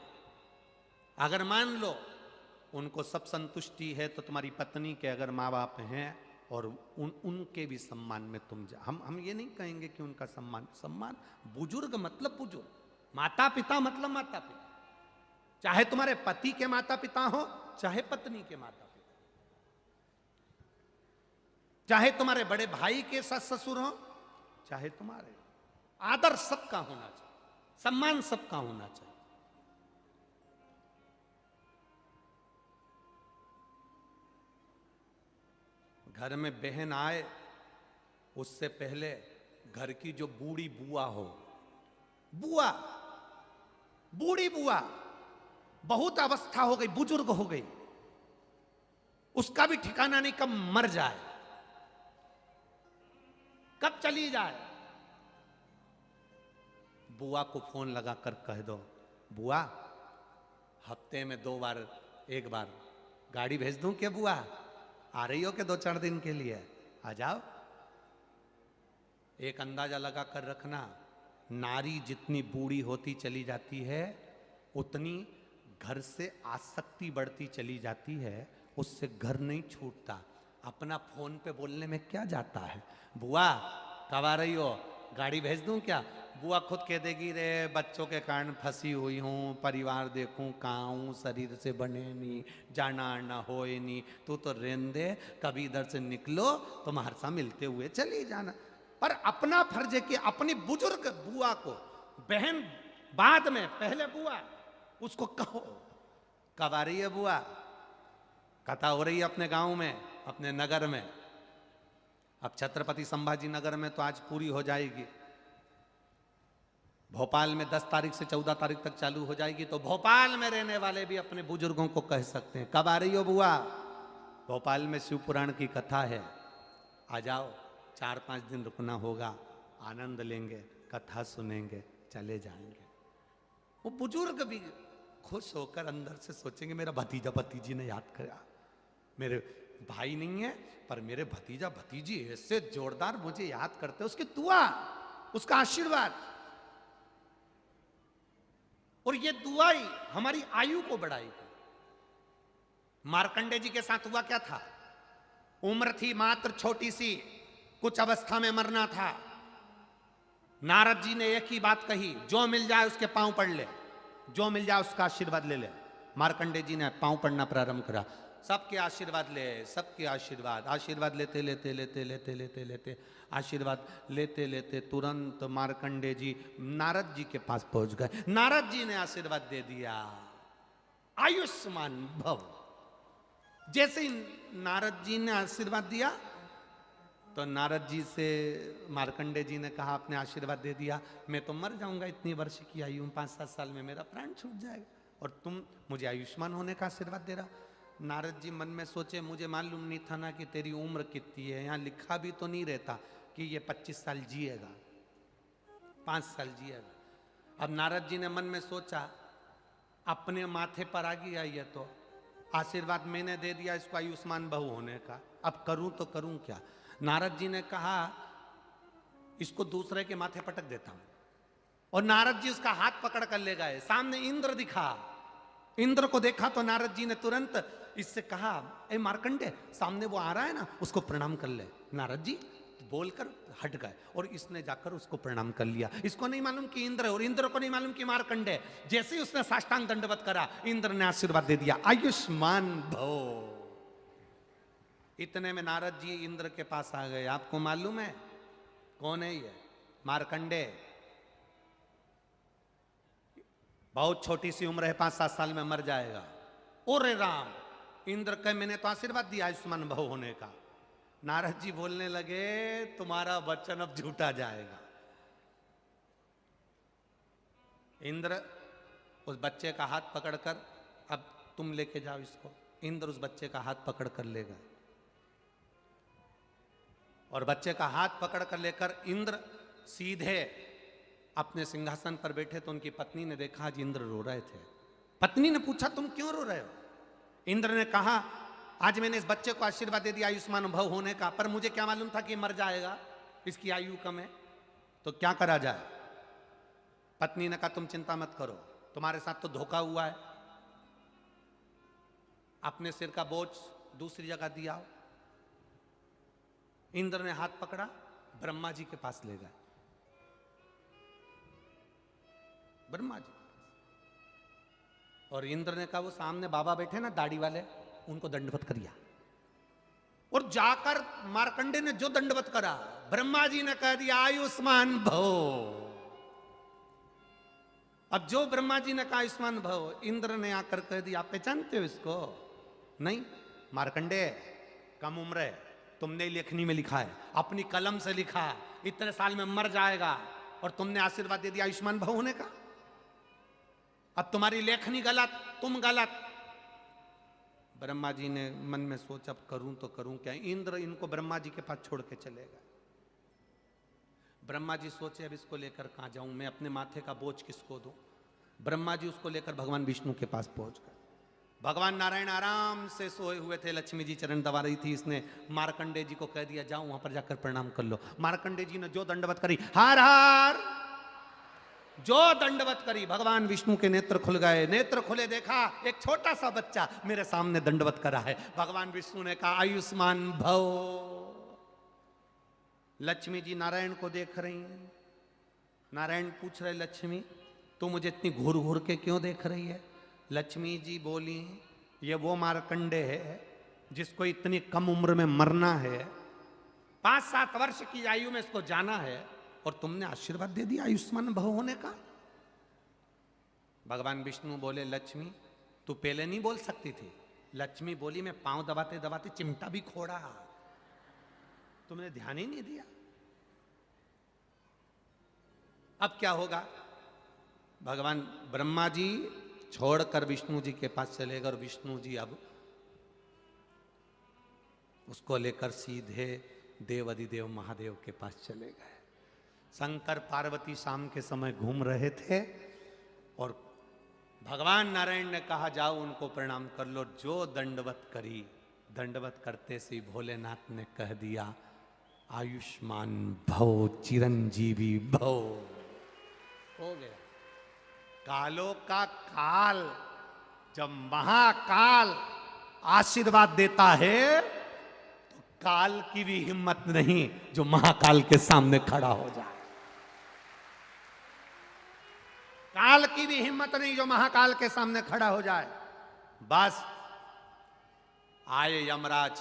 अगर मान लो उनको सब संतुष्टि है, तो तुम्हारी पत्नी के अगर माँ बाप हैं और उनके भी सम्मान में तुम जा। हम ये नहीं कहेंगे कि उनका सम्मान, बुजुर्ग मतलब बुजुर्ग, माता पिता मतलब माता पिता, चाहे तुम्हारे पति के माता पिता हो, चाहे पत्नी के माता पिता, चाहे तुम्हारे बड़े भाई के सास ससुर हो, चाहे तुम्हारे, आदर सबका होना चाहिए, सम्मान सबका होना चाहिए। घर में बहन आए, उससे पहले घर की जो बूढ़ी बुआ हो, बुआ, बूढ़ी बुआ, बहुत अवस्था हो गई, बुजुर्ग हो गई, उसका भी ठिकाना नहीं, कब मर जाए, कब चली जाए। बुआ को फोन लगाकर कह दो, बुआ हफ्ते में 2 बार, 1 बार गाड़ी भेज दूं क्या बुआ? आ रही हो कि 2-4 दिन के लिए? आ जाओ। एक अंदाजा लगा कर रखना, नारी जितनी बूढ़ी होती चली जाती है, उतनी घर से आसक्ति बढ़ती चली जाती है, उससे घर नहीं छूटता। अपना फोन पे बोलने में क्या जाता है? बुआ कब आ रही हो? गाड़ी भेज दूं क्या? बुआ खुद कह देगी, रे बच्चों के कारण फंसी हुई हूँ, परिवार देखूं कहाँ हूँ, शरीर से बने नहीं, जाना आना हो नहीं, तू तो रहने दे, कभी इधर से निकलो तो महरसा मिलते हुए चली जाना। पर अपना फर्ज है कि अपनी बुजुर्ग बुआ को, बहन बाद में, पहले बुआ, उसको कहो कब आ रही है बुआ, कथा हो रही है अपने गांव में, अपने नगर में। अब छत्रपति संभाजी नगर में तो आज पूरी हो जाएगी, भोपाल में 10 तारीख से 14 तारीख तक चालू हो जाएगी, तो भोपाल में रहने वाले भी अपने बुजुर्गों को कह सकते हैं, कब आ रही हो बुआ, भोपाल में शिव पुराण की कथा है, आ जाओ, 4-5 दिन रुकना होगा, आनंद लेंगे, कथा सुनेंगे, चले जाएंगे। वो बुजुर्ग भी खुश होकर अंदर से सोचेंगे, मेरा भतीजा भतीजी ने याद किया, मेरे भाई नहीं है पर मेरे भतीजा भतीजी ऐसे जोरदार मुझे याद करते, उसकी दुआ, उसका आशीर्वाद, और ये दुआ ही हमारी आयु को बढ़ाएगी। मार्कंडे जी के साथ हुआ क्या था? उम्र थी मात्र छोटी सी, कुछ अवस्था में मरना था। नारद जी ने एक ही बात कही, जो मिल जाए उसके पांव पड़ ले, जो मिल जाए उसका आशीर्वाद ले ले। मार्कंडे जी ने पांव पड़ना प्रारंभ करा, सबके आशीर्वाद ले, सबके आशीर्वाद, आशीर्वाद लेते लेते लेते लेते लेते लेते आशीर्वाद लेते लेते तुरंत मार्कंडे जी नारद जी के पास पहुंच गए। नारद जी ने आशीर्वाद दे दिया, आयुष्मान भव। जैसे ही नारद जी ने आशीर्वाद दिया तो नारद जी से मार्कंडे जी ने कहा, आपने आशीर्वाद दे दिया, मैं तो मर जाऊंगा, इतनी वर्ष की आयु, 5-7 साल में मेरा प्राण छूट जाएगा, और तुम मुझे आयुष्मान होने का आशीर्वाद दे रहा। नारद जी मन में सोचे, मुझे मालूम नहीं था ना कि तेरी उम्र कितनी है, यहाँ लिखा भी तो नहीं रहता कि ये 25 साल जिएगा, 5 साल जिएगा। अब नारद जी ने मन में सोचा, अपने माथे पर आ गया ये तो, आशीर्वाद मैंने दे दिया इसको आयुष्मान भव होने का, अब करूं तो करूं क्या। नारद जी ने कहा, इसको दूसरे के माथे पटक देता हूं, और नारद जी उसका हाथ पकड़ कर ले गए। सामने इंद्र दिखा, इंद्र को देखा तो नारद जी ने तुरंत इससे कहा, ए मार्कंडे, सामने वो आ रहा है ना, उसको प्रणाम कर ले। नारद जी बोलकर हट गए, और इसने जाकर उसको प्रणाम कर लिया। इसको नहीं मालूम कि इंद्र है, और इंद्र को नहीं मालूम कि मार्कंडे। जैसे ही उसने साष्टांग दंडवत करा, इंद्र ने आशीर्वाद दे दिया, आयुष्मान भव। इतने में नारद जी इंद्र के पास आ गए। आपको मालूम है कौन है ये? मार्कंडे। बहुत छोटी सी उम्र है, 5-7 साल में मर जाएगा। ओरे राम, इंद्र कहे, मैंने तो आशीर्वाद दिया आयुष्मान भव होने का। नारद जी बोलने लगे, तुम्हारा वचन अब झूठा जाएगा। इंद्र उस बच्चे का हाथ पकड़कर, अब तुम लेके जाओ इसको। इंद्र उस बच्चे का हाथ पकड़ कर ले गए, और बच्चे का हाथ पकड़ कर लेकर इंद्र सीधे अपने सिंहासन पर बैठे तो उनकी पत्नी ने देखा, आज इंद्र रो रहे थे। पत्नी ने पूछा, तुम क्यों रो रहे हो? इंद्र ने कहा, आज मैंने इस बच्चे को आशीर्वाद दे दिया आयुष्मान भव होने का, पर मुझे क्या मालूम था कि मर जाएगा, इसकी आयु कम है, तो क्या करा जाए। पत्नी ने कहा, तुम चिंता मत करो, तुम्हारे साथ तो धोखा हुआ है, अपने सिर का बोझ दूसरी जगह दिया। इंद्र ने हाथ पकड़ा, ब्रह्मा जी के पास ले गए। ब्रह्मा जी, और इंद्र ने कहा, वो सामने बाबा बैठे ना दाढ़ी वाले, उनको दंडवत करिया। और जाकर मार्कंडे ने जो दंडवत करा, ब्रह्मा जी ने कह दिया, आयुष्मान भव। अब जो ब्रह्मा जी ने कहा आयुष्मान भव, इंद्र ने आकर कह दिया, आप पहचानते हो इसको? नहीं। मार्कंडे, कम उम्र है, तुमने लेखनी में लिखा है, अपनी कलम से लिखा, इतने साल में मर जाएगा, और तुमने आशीर्वाद दे दिया आयुष्मान भव होने का। अब तुम्हारी लेखनी गलत, तुम गलत। ब्रह्मा जी ने मन में सोचा, अब करूं तो करूं क्या। इंद्र इनको ब्रह्मा जी के पास छोड़ के चले गए। ब्रह्मा जी सोचे, अब इसको लेकर कहां जाऊं मैं, अपने माथे का बोझ किसको दूं। ब्रह्मा जी उसको लेकर भगवान विष्णु के पास पहुंच गए। भगवान नारायण आराम से सोए हुए थे, लक्ष्मी जी चरण दबा रही थी। इसने मार्कंडे जी को कह दिया, जाओ वहां पर जाकर प्रणाम कर लो। मार्कंडे जी ने जो दंडवत करी, हार हार, जो दंडवत करी, भगवान विष्णु के नेत्र खुल गए। नेत्र खुले, देखा एक छोटा सा बच्चा मेरे सामने दंडवत करा है। भगवान विष्णु ने कहा, आयुष्मान भव। लक्ष्मी जी नारायण को देख रही हैं, नारायण पूछ रहे लक्ष्मी तू मुझे इतनी घूर घूर के क्यों देख रही है? लक्ष्मी जी बोली ये वो मार्कंडे है जिसको इतनी कम उम्र में मरना है, 5-7 वर्ष की आयु में इसको जाना है, और तुमने आशीर्वाद दे दिया आयुष्मान भव होने का। भगवान विष्णु बोले लक्ष्मी तू पहले नहीं बोल सकती थी? लक्ष्मी बोली मैं पांव दबाते दबाते चिमटा भी खोड़ा, तुमने ध्यान ही नहीं दिया। अब क्या होगा? भगवान ब्रह्मा जी छोड़कर विष्णु जी के पास चले गए और विष्णु जी अब उसको लेकर सीधे देवाधिदेव महादेव के पास चले गए। शंकर पार्वती शाम के समय घूम रहे थे और भगवान नारायण ने कहा जाओ उनको प्रणाम कर लो। जो दंडवत करी, दंडवत करते से भोलेनाथ ने कह दिया आयुष्मान भव चिरंजीवी भव। हो गया। कालों का काल जब महाकाल आशीर्वाद देता है तो काल की भी हिम्मत नहीं जो महाकाल के सामने खड़ा हो जाए। काल की भी हिम्मत नहीं जो महाकाल के सामने खड़ा हो जाए। बस आए यमराज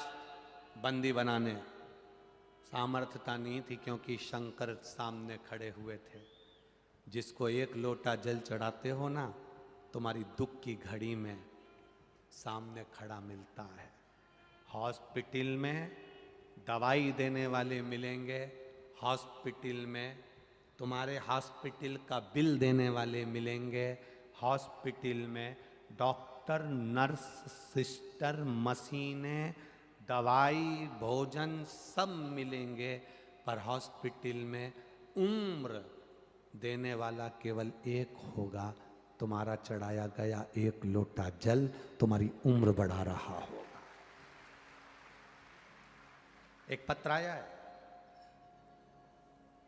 बंदी बनाने, सामर्थ्यता नहीं थी क्योंकि शंकर सामने खड़े हुए थे। जिसको एक लोटा जल चढ़ाते हो ना, तुम्हारी दुख की घड़ी में सामने खड़ा मिलता है। हॉस्पिटल में दवाई देने वाले मिलेंगे, हॉस्पिटल में तुम्हारे हॉस्पिटल का बिल देने वाले मिलेंगे, हॉस्पिटल में डॉक्टर नर्स सिस्टर मशीनें दवाई भोजन सब मिलेंगे, पर हॉस्पिटल में उम्र देने वाला केवल एक होगा। तुम्हारा चढ़ाया गया एक लोटा जल तुम्हारी उम्र बढ़ा रहा होगा। एक पत्र आया है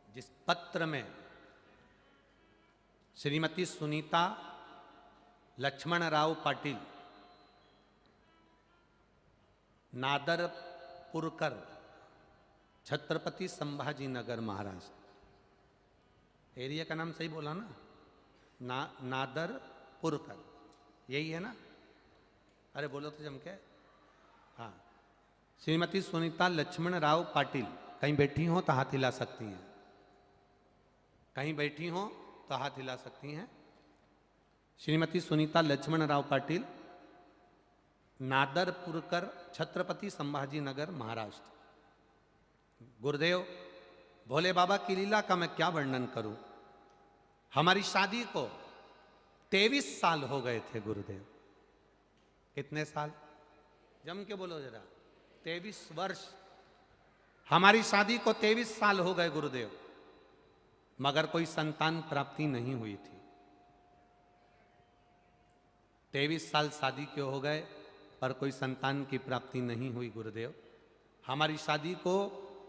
जिस पत्र में श्रीमती सुनीता लक्ष्मण राव पाटिल नादरपुरकर छत्रपति संभाजी नगर महाराष्ट्र, एरिया का नाम सही बोला ना? नादरपुरकर, यही है ना? अरे बोलो तो जम के। हाँ, श्रीमती सुनीता लक्ष्मण राव पाटिल कहीं बैठी हो तो हाथ हिला सकती हैं, कहीं बैठी हो तो हाथ हिला सकती हैं। श्रीमती सुनीता लक्ष्मण राव पाटिल नादरपुरकर छत्रपति संभाजी नगर महाराष्ट्र। गुरुदेव भोले बाबा की लीला का मैं क्या वर्णन करूं। हमारी शादी को 23 साल हो गए थे गुरुदेव। कितने साल? जम के बोलो जरा। 23 वर्ष। हमारी शादी को 23 साल हो गए गुरुदेव, मगर कोई संतान प्राप्ति नहीं हुई थी। 23 साल शादी के हो गए पर कोई संतान की प्राप्ति नहीं हुई गुरुदेव। हमारी शादी को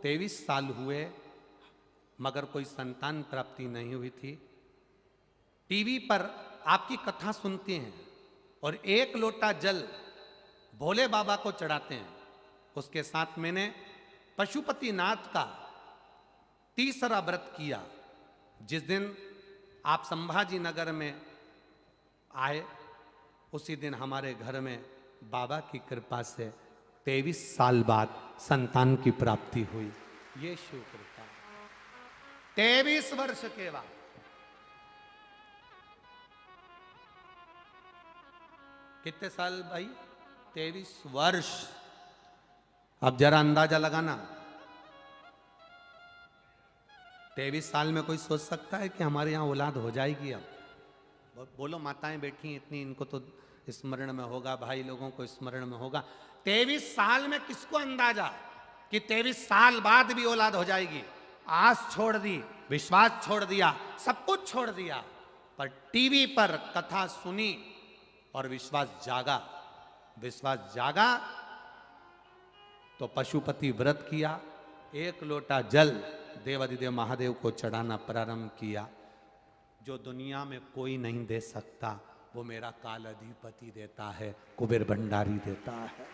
23 साल हुए मगर कोई संतान प्राप्ति नहीं हुई थी। टीवी पर आपकी कथा सुनते हैं और एक लोटा जल भोले बाबा को चढ़ाते हैं। उसके साथ मैंने पशुपतिनाथ का तीसरा व्रत किया। जिस दिन आप संभाजी नगर में आए उसी दिन हमारे घर में बाबा की कृपा से 23 साल बाद संतान की प्राप्ति हुई। ये शिव कृपा। 23 वर्ष के बाद। कितने साल भाई? 23 वर्ष। अब जरा अंदाजा लगाना, 23 साल में कोई सोच सकता है कि हमारे यहां औलाद हो जाएगी? अब बोलो, माताएं बैठी इतनी, इनको तो स्मरण में होगा, भाई लोगों को स्मरण में होगा। 23 साल में किसको अंदाजा कि 23 साल बाद भी औलाद हो जाएगी? आस छोड़ दी, विश्वास छोड़ दिया, सब कुछ छोड़ दिया, पर टीवी पर कथा सुनी और विश्वास जागा। विश्वास जागा तो पशुपति व्रत किया, एक लोटा जल देवाधिदेव महादेव को चढ़ाना प्रारंभ किया। जो दुनिया में कोई नहीं दे सकता वो मेरा काल अधिपति देता है, कुबेर भंडारी देता है।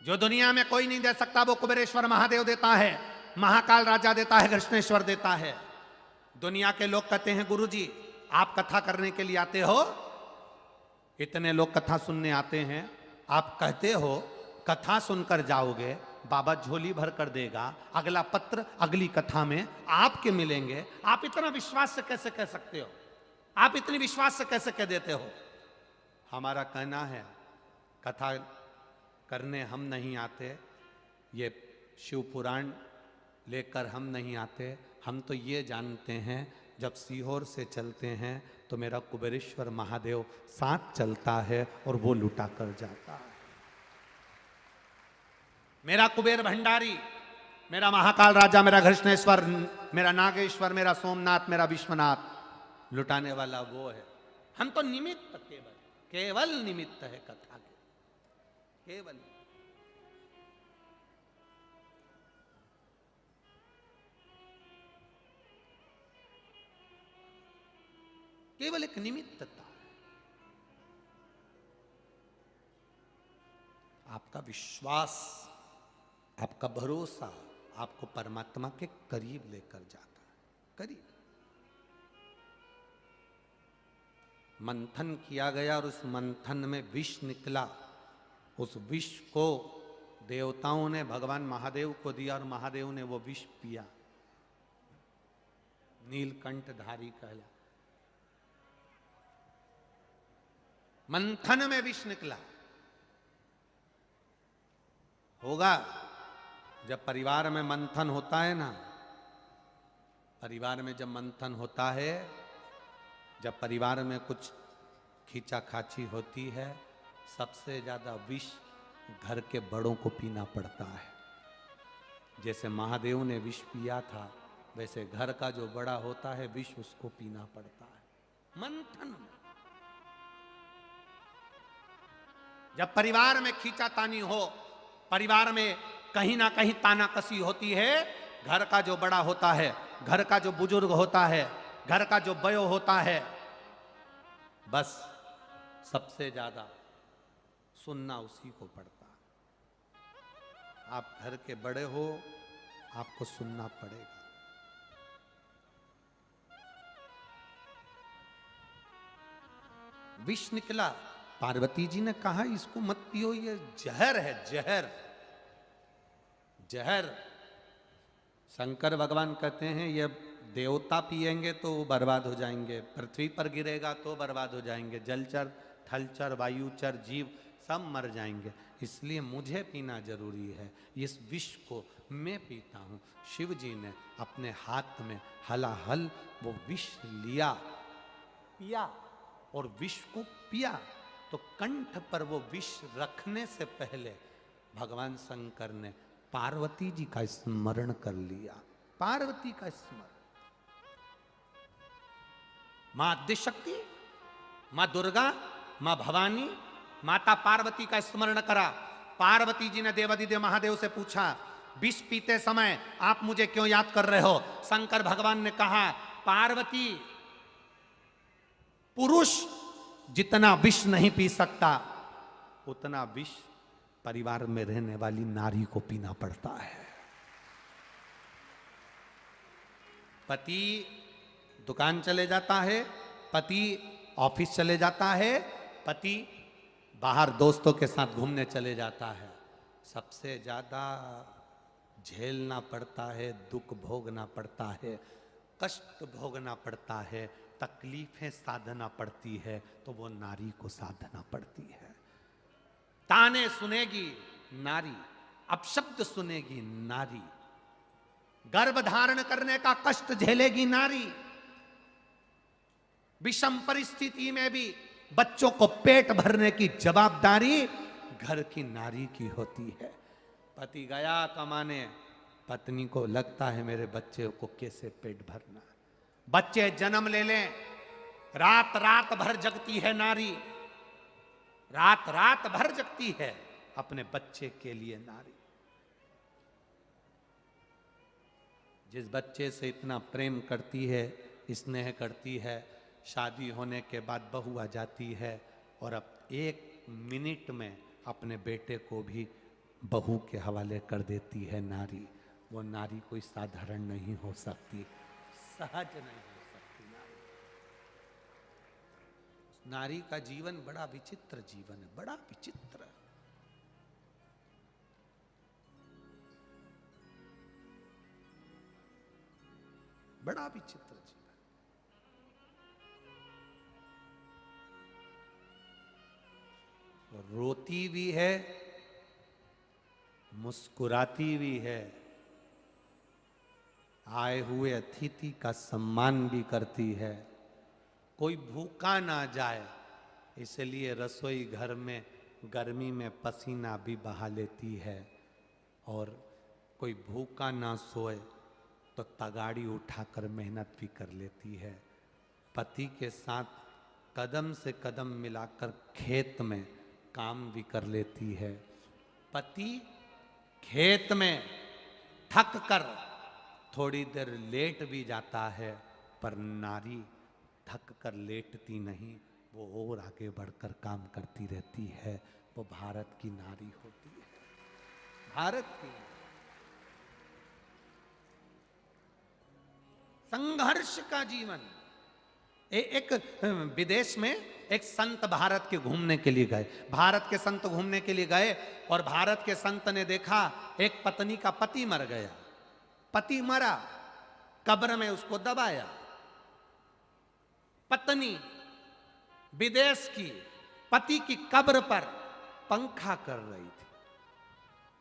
जो दुनिया में कोई नहीं दे सकता वो कुबेरेश्वर महादेव देता है। महाकाल राजा देता है, कृष्णेश्वर देता है। दुनिया के लोग कहते हैं गुरुजी आप कथा करने के लिए आते हो, इतने लोग कथा सुनने आते हैं, आप कहते हो कथा सुनकर जाओगे, बाबा झोली भर कर देगा, अगला पत्र अगली कथा में आपके मिलेंगे। आप इतना विश्वास से कैसे कह सकते हो? आप इतनी विश्वास से कैसे कह देते हो? हमारा कहना है कथा करने हम नहीं आते, ये शिव पुराण लेकर हम नहीं आते। हम तो ये जानते हैं जब सीहोर से चलते हैं तो मेरा कुबेरेश्वर महादेव साथ चलता है और वो लुटा कर जाता है। मेरा कुबेर भंडारी, मेरा महाकाल राजा, मेरा कृष्णेश्वर, मेरा नागेश्वर, मेरा सोमनाथ, मेरा विश्वनाथ, लुटाने वाला वो है। हम तो निमित्त, केवल निमित्त है कथा के, केवल। केवल एक निमित्तता। आपका विश्वास, आपका भरोसा आपको परमात्मा के करीब लेकर जाता है, करीब। मंथन किया गया और उस मंथन में विष निकला। उस विष को देवताओं ने भगवान महादेव को दिया और महादेव ने वो विष पिया। नीलकंठधारी कहला। मंथन में विष निकला। होगा जब परिवार में मंथन होता है ना, परिवार में जब मंथन होता है, जब परिवार में कुछ खींचा खाची होती है, सबसे ज्यादा विष घर के बड़ों को पीना पड़ता है। जैसे महादेव ने विष पिया था, वैसे घर का जो बड़ा होता है विष उसको पीना पड़ता है मंथन में। जब परिवार में खींचातानी हो, परिवार में कहीं ना कहीं तानाकसी होती है, घर का जो बड़ा होता है, घर का जो बुजुर्ग होता है, घर का जो बयो होता है, बस सबसे ज्यादा सुनना उसी को पड़ता। आप घर के बड़े हो, आपको सुनना पड़ेगा। विष निकला। पार्वती जी ने कहा इसको मत पियो, ये जहर है, जहर, जहर। शंकर भगवान कहते हैं ये देवता पिएंगे तो वो बर्बाद हो जाएंगे, पृथ्वी पर गिरेगा तो बर्बाद हो जाएंगे, जलचर, थलचर, वायुचर, जीव सब मर जाएंगे, इसलिए मुझे पीना जरूरी है। इस विष को मैं पीता हूँ। शिव जी ने अपने हाथ में हलाहल वो विष लिया, पिया, और विष को पिया तो कंठ पर वो विष रखने से पहले भगवान शंकर ने पार्वती जी का स्मरण कर लिया। पार्वती का स्मरण, मां आद्यशक्ति, मां दुर्गा, मां भवानी, माता पार्वती का स्मरण करा। पार्वती जी ने देवादिदेव महादेव से पूछा विष पीते समय आप मुझे क्यों याद कर रहे हो? शंकर भगवान ने कहा पार्वती, पुरुष जितना विष नहीं पी सकता, उतना विष परिवार में रहने वाली नारी को पीना पड़ता है। पति दुकान चले जाता है, पति ऑफिस चले जाता है, पति बाहर दोस्तों के साथ घूमने चले जाता है, सबसे ज्यादा झेलना पड़ता है, दुख भोगना पड़ता है, कष्ट भोगना पड़ता है, तकलीफें साधना पड़ती है, तो वो नारी को साधना पड़ती है। ताने सुनेगी नारी, अपशब्द सुनेगी नारी, गर्भ धारण करने का कष्ट झेलेगी नारी, विषम परिस्थिति में भी बच्चों को पेट भरने की जवाबदारी घर की नारी की होती है। पति गया कमाने, पत्नी को लगता है मेरे बच्चे को कैसे पेट भरना। बच्चे जन्म ले लें, रात रात भर जगती है नारी, रात रात भर जगती है अपने बच्चे के लिए नारी। जिस बच्चे से इतना प्रेम करती है, स्नेह करती है, शादी होने के बाद बहू आ जाती है और अब 1 मिनट में अपने बेटे को भी बहू के हवाले कर देती है नारी। वो नारी कोई साधारण नहीं हो सकती, सहज नहीं हो सकती नारी। नारी का जीवन बड़ा विचित्र जीवन है, बड़ा विचित्र। बड़ा विचित्र जीवन। रोती भी है, मुस्कुराती भी है, आए हुए अतिथि का सम्मान भी करती है, कोई भूखा ना जाए इसलिए रसोई घर में गर्मी में पसीना भी बहा लेती है, और कोई भूखा ना सोए तो तगाड़ी उठाकर मेहनत भी कर लेती है। पति के साथ कदम से कदम मिलाकर खेत में काम भी कर लेती है। पति खेत में थक कर थोड़ी देर लेट भी जाता है, पर नारी थक कर लेटती नहीं, वो और आगे बढ़कर काम करती रहती है। वो भारत की नारी होती है, भारत की। संघर्ष का जीवन। एक विदेश में एक संत भारत के घूमने के लिए गए, भारत के संत घूमने के लिए गए, और भारत के संत ने देखा एक पत्नी का पति मर गया। पति मरा, कब्र में उसको दबाया। पत्नी विदेश की पति की कब्र पर पंखा कर रही थी,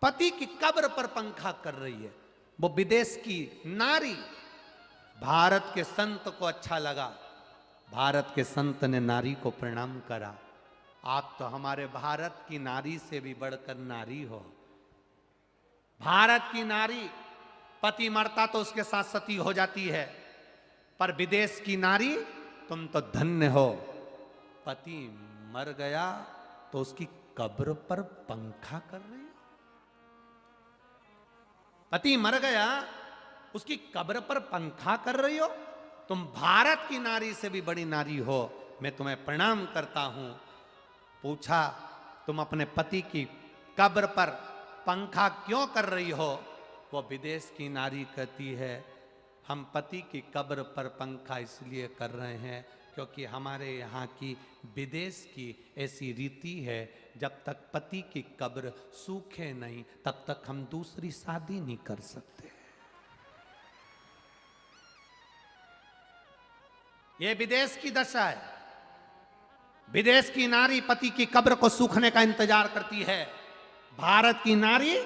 पति की कब्र पर पंखा कर रही है वो विदेश की नारी। भारत के संत को अच्छा लगा, भारत के संत ने नारी को प्रणाम करा। आप तो हमारे भारत की नारी से भी बढ़कर नारी हो। भारत की नारी पति मरता तो उसके साथ सती हो जाती है, पर विदेश की नारी तुम तो धन्य हो, पति मर गया तो उसकी कब्र पर पंखा कर रही। पति मर गया, उसकी कब्र पर पंखा कर रही हो। तुम भारत की नारी से भी बड़ी नारी हो, मैं तुम्हें प्रणाम करता हूं। पूछा, तुम अपने पति की कब्र पर पंखा क्यों कर रही हो? वो विदेश की नारी कहती है, हम पति की कब्र पर पंखा इसलिए कर रहे हैं क्योंकि हमारे यहाँ की विदेश की ऐसी रीति है, जब तक पति की कब्र सूखे नहीं तब तक हम दूसरी शादी नहीं कर सकते। ये विदेश की दशा है। विदेश की नारी पति की कब्र को सूखने का इंतजार करती है, भारत की नारी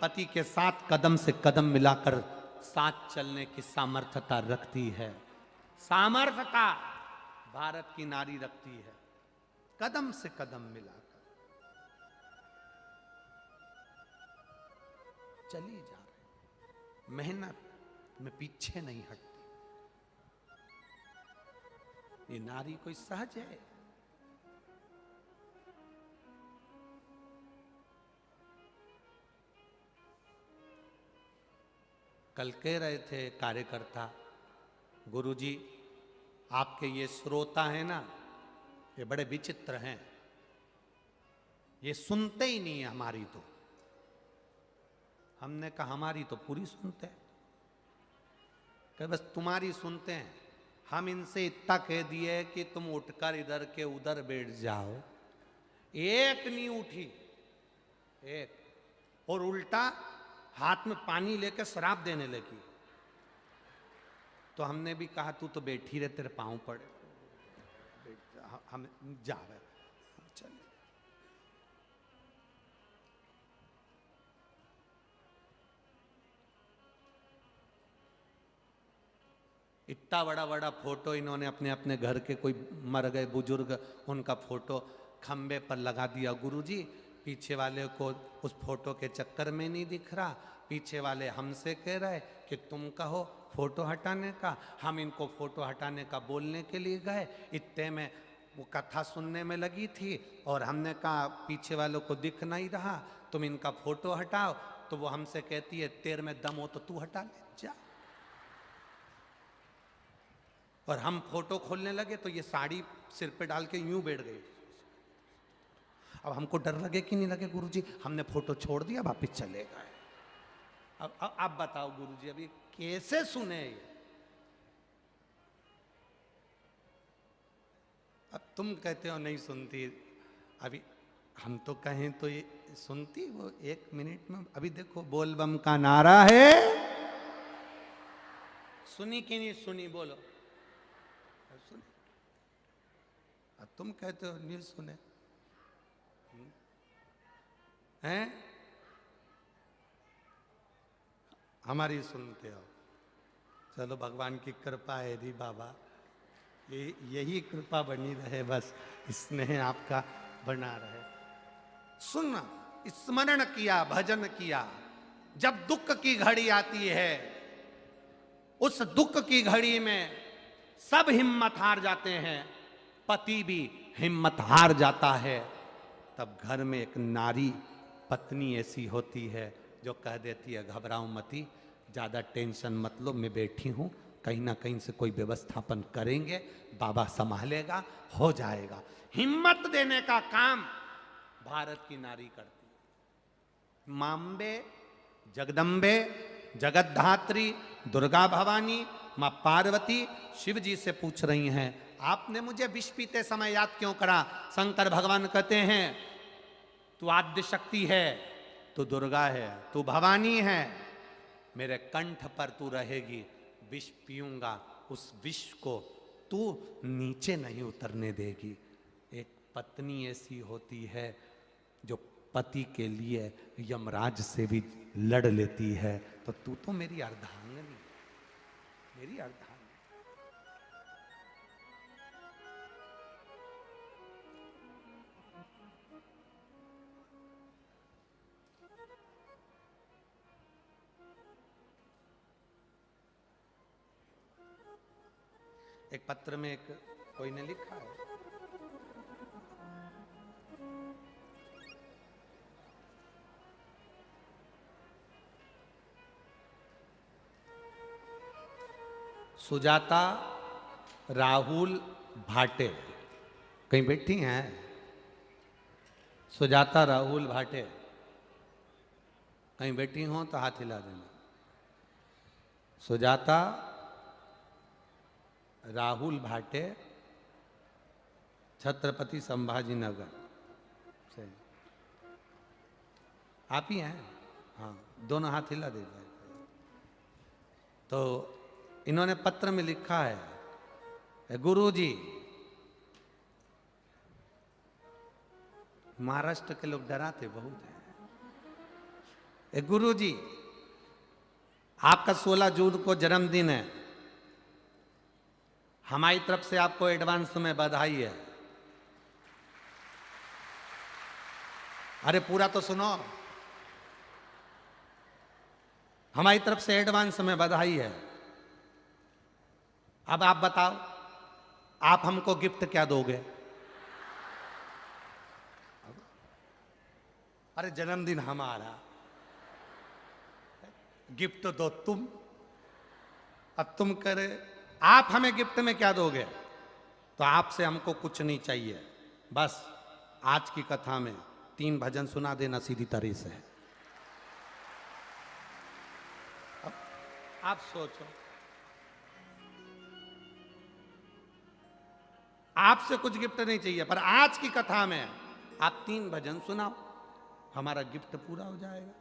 पति के साथ कदम से कदम मिलाकर साथ चलने की सामर्थ्यता रखती है। सामर्थ्यता भारत की नारी रखती है, कदम से कदम मिलाकर चली जा रही, मेहनत में पीछे नहीं हटती। ये नारी कोई सहज है? कल कह रहे थे कार्यकर्ता, गुरुजी आपके ये श्रोता हैं ना, ये बड़े विचित्र हैं, ये सुनते ही नहीं है हमारी। तो हमने कहा हमारी तो पूरी सुनते हैं, कि बस तुम्हारी सुनते हैं। हम इनसे इतना कह दिए कि तुम उठकर इधर के उधर बैठ जाओ, एक नहीं उठी, एक, और उल्टा हाथ में पानी लेकर शराब देने लगी। तो हमने भी कहा तू तो बैठी रहे, तेरे पांव पड़े, हम जा रहे, चले। इतना बड़ा बड़ा फोटो इन्होंने अपने अपने घर के कोई मर गए बुजुर्ग, उनका फोटो खंबे पर लगा दिया। गुरुजी पीछे वाले को उस फोटो के चक्कर में नहीं दिख रहा, पीछे वाले हमसे कह रहे कि तुम कहो फोटो हटाने का। हम इनको फोटो हटाने का बोलने के लिए गए, इतने में वो कथा सुनने में लगी थी, और हमने कहा पीछे वालों को दिख नहीं रहा, तुम इनका फोटो हटाओ। तो वो हमसे कहती है तेरे में दम हो तो तू हटा ले जा। और हम फोटो खोलने लगे तो ये साड़ी सिर पे डाल के यूं बैठ गई। अब हमको डर लगे कि नहीं लगे गुरुजी, हमने फोटो छोड़ दिया, वापिस चले गए। अब आप बताओ गुरुजी, अभी कैसे सुने ये? अब तुम कहते हो नहीं सुनती, अभी हम तो कहें तो ये सुनती वो 1 मिनट में। अभी देखो बोलबम का नारा है, सुनी कि नहीं सुनी बोलो? सुनी। अब तुम कहते हो नहीं सुने हैं, हमारी सुनते हो। चलो भगवान की कृपा है री बाबा, यही कृपा बनी रहे, बस स्नेह आपका बना रहे। सुनना, स्मरण किया, भजन किया। जब दुख की घड़ी आती है, उस दुख की घड़ी में सब हिम्मत हार जाते हैं, पति भी हिम्मत हार जाता है। तब घर में एक नारी पत्नी ऐसी होती है जो कह देती है घबराओ मती, ज़्यादा टेंशन मत लो, मैं बैठी हूँ, कहीं ना कहीं से कोई व्यवस्थापन करेंगे, बाबा संभालेगा, हो जाएगा। हिम्मत देने का काम भारत की नारी करती है। मांबे, जगदम्बे, जगतधात्री, दुर्गा भवानी, मां पार्वती शिव जी से पूछ रही हैं, आपने मुझे विष पीते समय याद क्यों करा? शंकर भगवान कहते हैं तू आद्य शक्ति है, तू दुर्गा है, तू भवानी है, मेरे कंठ पर तू रहेगी, विष पीऊंगा, उस विष को तू नीचे नहीं उतरने देगी। एक पत्नी ऐसी होती है जो पति के लिए यमराज से भी लड़ लेती है, तो तू तो मेरी अर्धांगिनी, मेरी अर्धांगिनी। एक पत्र में एक कोई ने लिखा है, सुजाता राहुल भाटे, कहीं बैठी हैं? सुजाता राहुल भाटे कहीं बैठी हो तो हाथ हिला देना। सुजाता राहुल भाटे, छत्रपति संभाजी नगर से, आप ही हैं? हाँ, दोनों हाथ हिला दीजिए। तो इन्होंने पत्र में लिखा है, गुरुजी, महाराष्ट्र के लोग डराते बहुत हैं। गुरुजी, आपका 16 जून को जन्मदिन है, हमारी तरफ से आपको एडवांस में बधाई है। अरे पूरा तो सुनो, हमारी तरफ से एडवांस में बधाई है। अब आप बताओ, आप हमको गिफ्ट क्या दोगे? अरे जन्मदिन हमारा, गिफ्ट दो तुम। अब तुम करे आप हमें गिफ्ट में क्या दोगे? तो आपसे हमको कुछ नहीं चाहिए, बस आज की कथा में 3 भजन सुना देना सीधी तरह से। अब आप सोचो, आपसे कुछ गिफ्ट नहीं चाहिए, पर आज की कथा में आप 3 भजन सुनाओ, हमारा गिफ्ट पूरा हो जाएगा।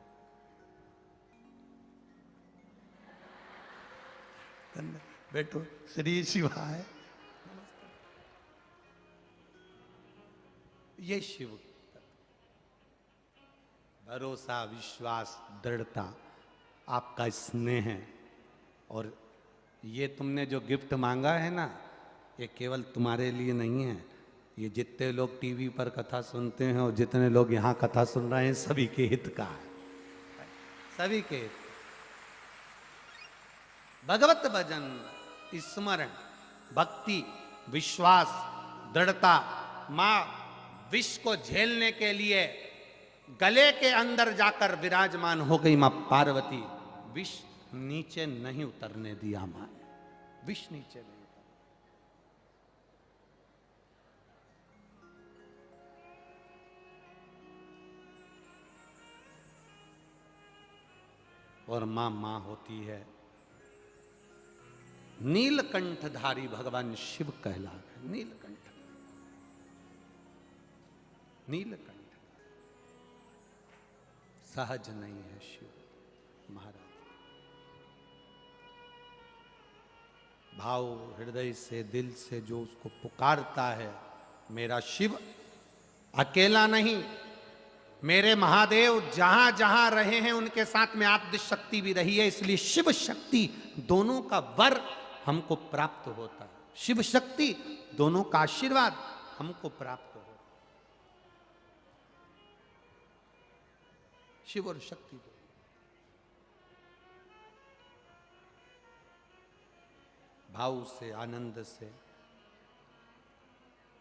बैठो, श्री शिवाय। ये शिव भरोसा, विश्वास, दृढ़ता, आपका स्नेह है। और ये तुमने जो गिफ्ट मांगा है ना, ये केवल तुम्हारे लिए नहीं है, ये जितने लोग टीवी पर कथा सुनते हैं और जितने लोग यहाँ कथा सुन रहे हैं, सभी के हित का है, सभी के हित। भगवत भजन, स्मरण, भक्ति, विश्वास, दृढ़ता, मां विष को झेलने के लिए गले के अंदर जाकर विराजमान हो गई मां पार्वती। विष नीचे नहीं उतरने दिया मां ने, विष नीचे नहीं उतर। और मां मां होती है। नीलकंठधारी भगवान शिव कहला है। नीलकंठ, नीलकंठ सहज नहीं है शिव महाराज। भाव हृदय से, दिल से जो उसको पुकारता है, मेरा शिव अकेला नहीं, मेरे महादेव जहां जहां रहे हैं उनके साथ में आद्य शक्ति भी रही है। इसलिए शिव शक्ति दोनों का वर हमको प्राप्त होता है। शिव शक्ति दोनों का आशीर्वाद हमको प्राप्त होता है। शिव और शक्ति दो। भाव से, आनंद से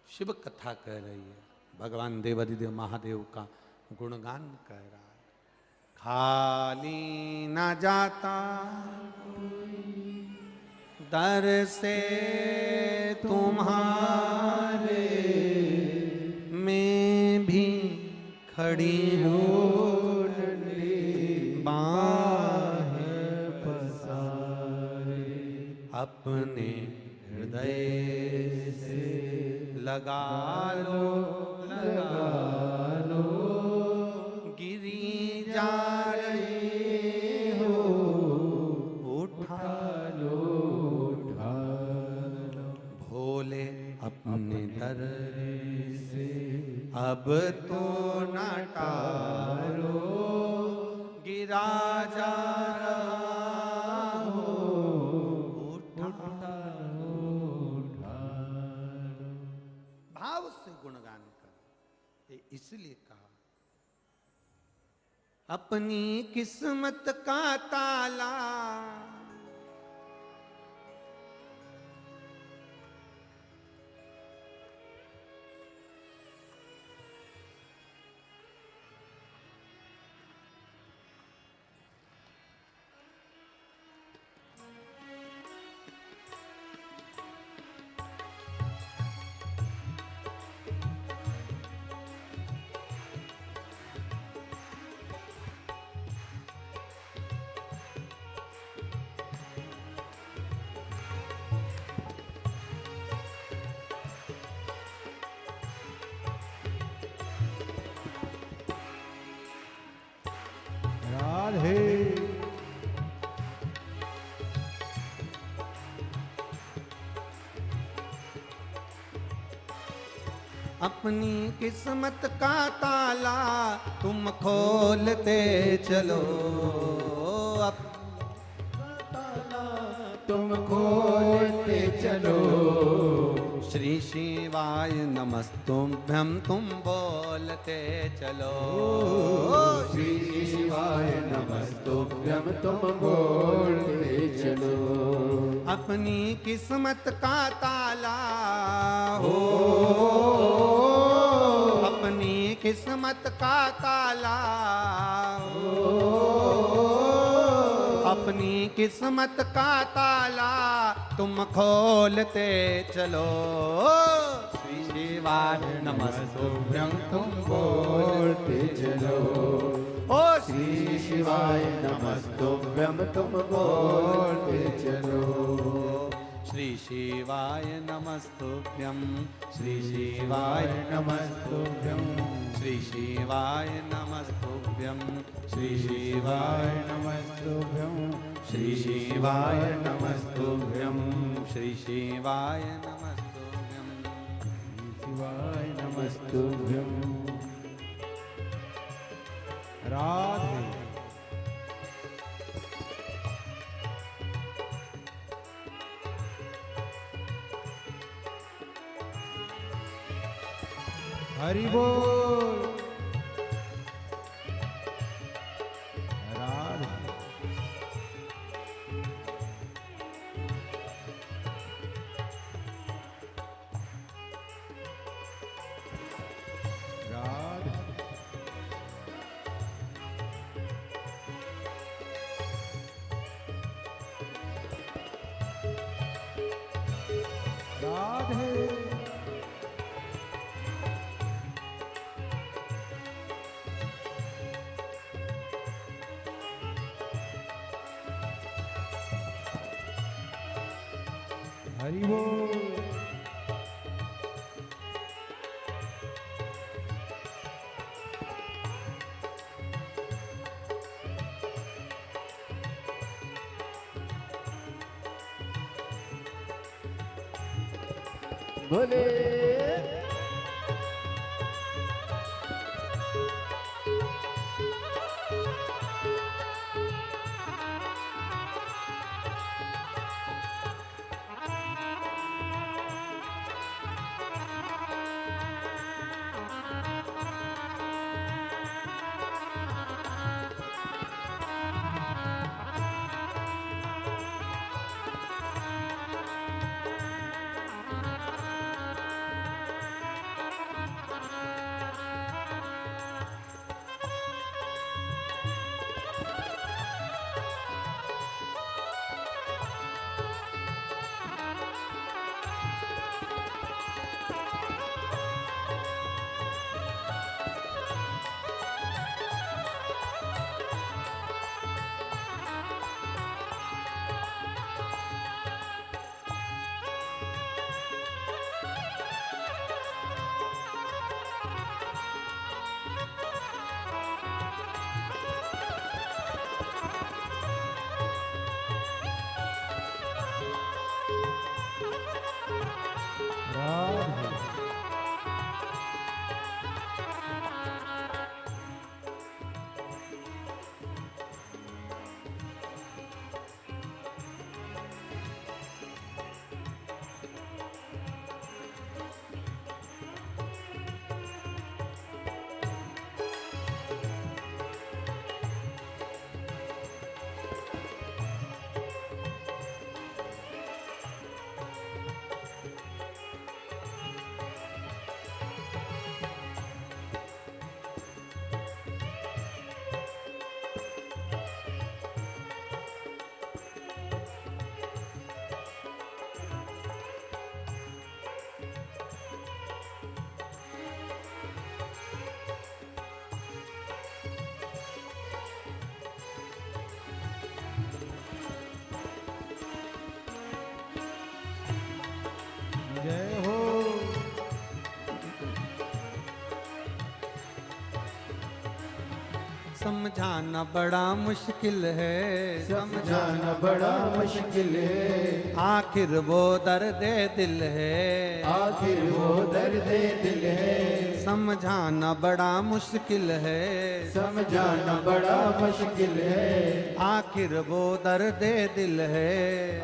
शिव कथा कह रही है। भगवान देवाधिदेव महादेव का गुणगान कह रहा है। खाली न जाता दर से तुम्हारे, मैं भी खड़ी हूँ बाहें पसारे, अपने हृदय से लगा लो, लगा लो, गिरी जा रही हो, उठा लो, उठा लो, भोले अपने दर से अब तो न टालो, गिरा जा रहा हो, उठा लो, उठा लो। भाव से गुणगान कर, इसलिए कहा अपनी किस्मत का ताला अपनी किस्मत का ताला तुम खोलते चलो, ताला तुम खोलते चलो, श्री शिवाय नमस्तुभ्यं तुम बोलते चलो, श्री शिवाय नमस्तुभ्यं तुम बोलते चलो। अपनी किस्मत का ताला हो, अपनी किस्मत का ताला हो, अपनी किस्मत का ताला तुम खोलते चलो, श्री शिवाय नमस्तुभ्यं तुम बोलते चलो, ओ श्री शिवाय नमस्तुभ्यं तुम बोलते चलो, श्री शिवाय नमस्तुभ्यं, श्री शिवाय नमस्तुभ्यं, श्री शिवाय नमस्तुभ्यं, श्री शिवाय नमस्तुभ्यं, श्री शिवाय नमस्तुभ्यं, श्री शिवाय नमस्तुभ्यं, शिवाय नमस्तुभ्यं। राधे हरि बोल। राधे राधे राधे हरि बोल। बोले जय हो। समझाना बड़ा मुश्किल है, समझाना बड़ा मुश्किल है, आखिर वो दर्द दिल है, आखिर वो दर्द दिल है, समझाना बड़ा मुश्किल है, समझाना बड़ा मुश्किल है, आखिर वो दर्द दिल है,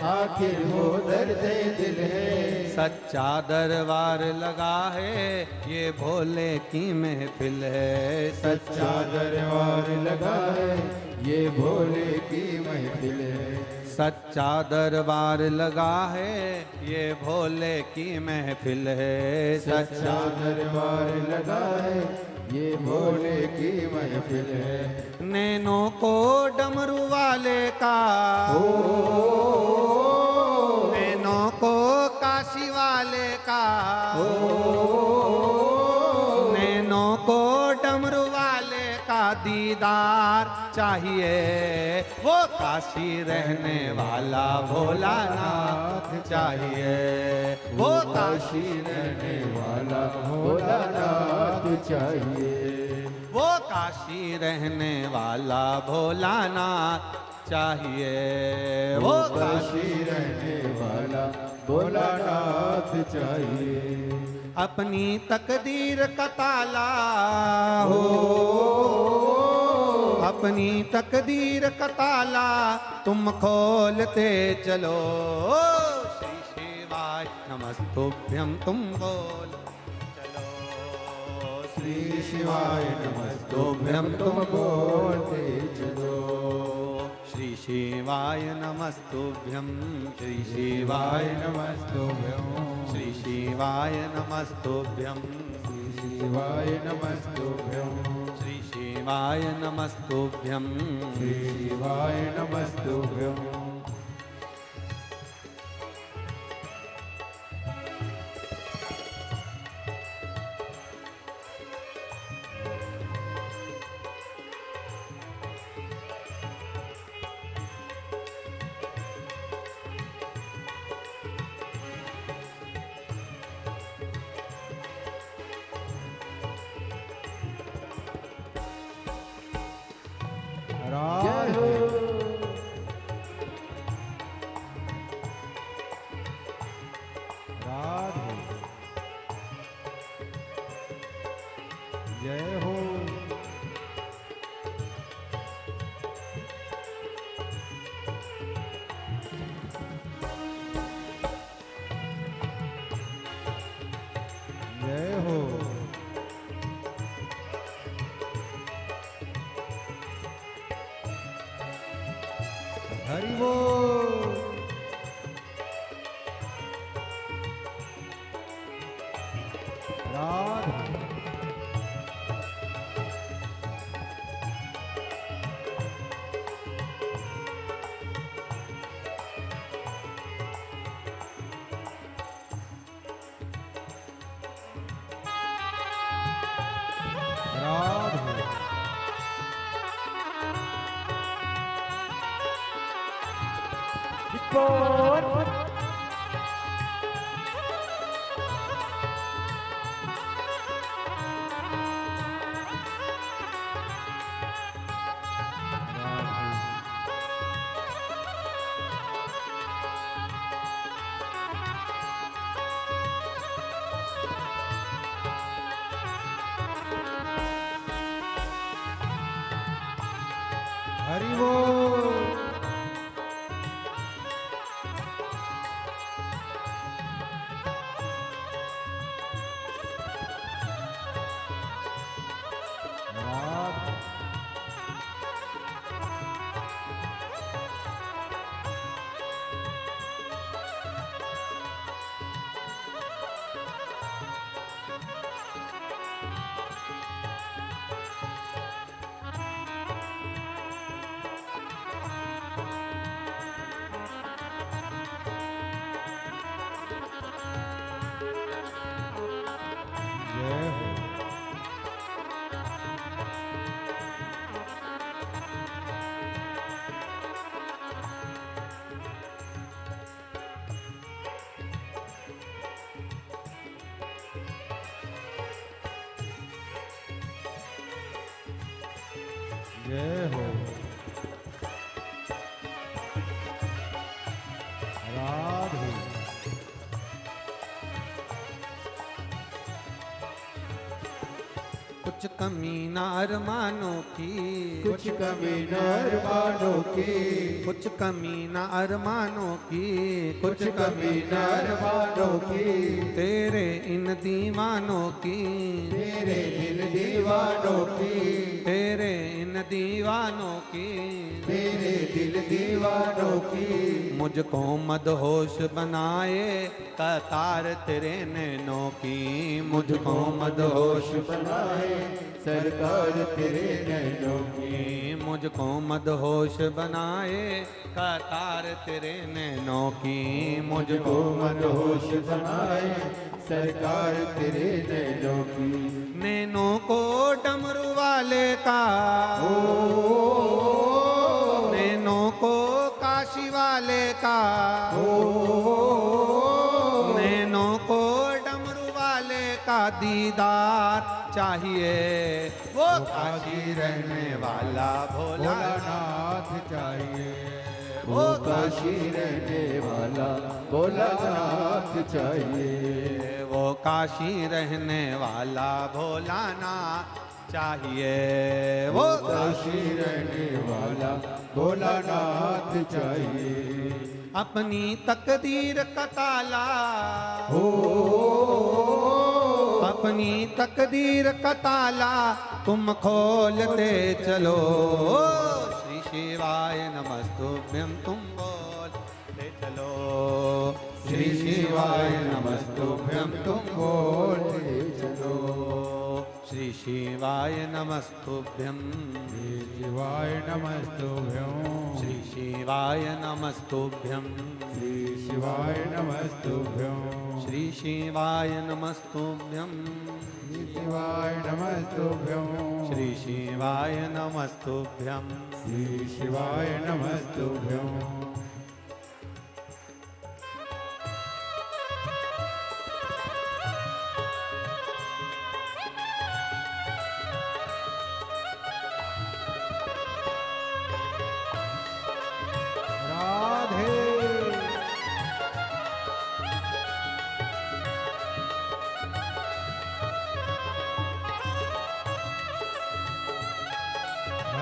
आखिर वो दर्द दिल है, सच्चा दरबार लगा है, ये भोले की महफिल है, सच्चा दरबार लगा है, ये भोले की महफिल है, सच्चा दरबार लगा है, ये भोले की महफिल है, सच्चा दरबार लगा है, ये भोले की महफिल है, नैनों को डमरू वाले का, नैनों को काशी वाले का, नैनों को डमरू वाले का दीदार चाहिए, वो काशी रहने वाला भोलानाथ चाहिए, वो काशी रहने वाला भोलानाथ चाहिए, वो काशी रहने वाला भोलानाथ चाहिए, वो काशी रहने वाला भोलानाथ चाहिए, अपनी तकदीर का ताला हो, अपनी तकदीर का ताला तुम खोलते चलो, श्री शिवाय नमस्तुभ्यं तुम बोल चलो, श्री शिवाय नमस्तुभ्यं तुम बोलते चलो, श्री शिवाय नमस्तुभ्यं, श्री शिवाय नमस्तुभ्यं, श्री शिवाय नमस्तुभ्यं, श्री शिवाय नमस्तुभ्यं, श्री शिवाय नमस्तुभ्यं, श्री शिवाय नमस्तुभ्यं, जय हो। जय हो। हरि बोल। राधे। राधे। हरि बोल। राधे। जय हो। जय हो। राधे। कुछ कमी ना अरमानों की, कुछ कमी न अरमानों की, कुछ कमी ना अरमानों की, कुछ कमी न अरमानों की, तेरे इन दीवानों की, तेरे इन दीवानों की, तेरे इन दीवानों की, तेरे दिल दीवानों की, मुझको मदहोश बनाए कतार तेरे नैनों की, मुझको मदहोश बनाए सरकार तेरे नैनों की, मुझको मदहोश बनाए कतार तेरे नैनों की, मुझको मुझको मदहोश बनाए सरकार तेरे नैनों की। नैनों को डमरू वाले का, नैनों को काशी वाले का, नैनों को डमरू वाले का दीदार चाहिए, वो काशी रहने वाला भोला भोलानाथ चाहिए, वो काशी रहने वाला भोलानाथ चाहिए, वो काशी रहने वाला भोलानाथ चाहिए, वो काशी रहने वाला भोलानाथ चाहिए। अपनी तकदीर का ताला, अपनी तकदीर का ताला तुम खोलते चलो, श्री शिवाय नमस्तुभ्यं तुम बोलते चलो, श्री शिवाय नमस्तुभ्यं तुम बोलते चलो, श्री शिवाय नमस्तुभ्यं, शिवाय नमस्तुभ्यं, श्री शिवाय नमस्तुभ्यं, श्री शिवाय नमस्तुभ्यं, श्री शिवाय नमस्तुभ्यं, श्री शिवाय नमस्तुभ्यं, श्री शिवाय नमस्तुभ्यं, श्री शिवाय नमस्तुभ्यं।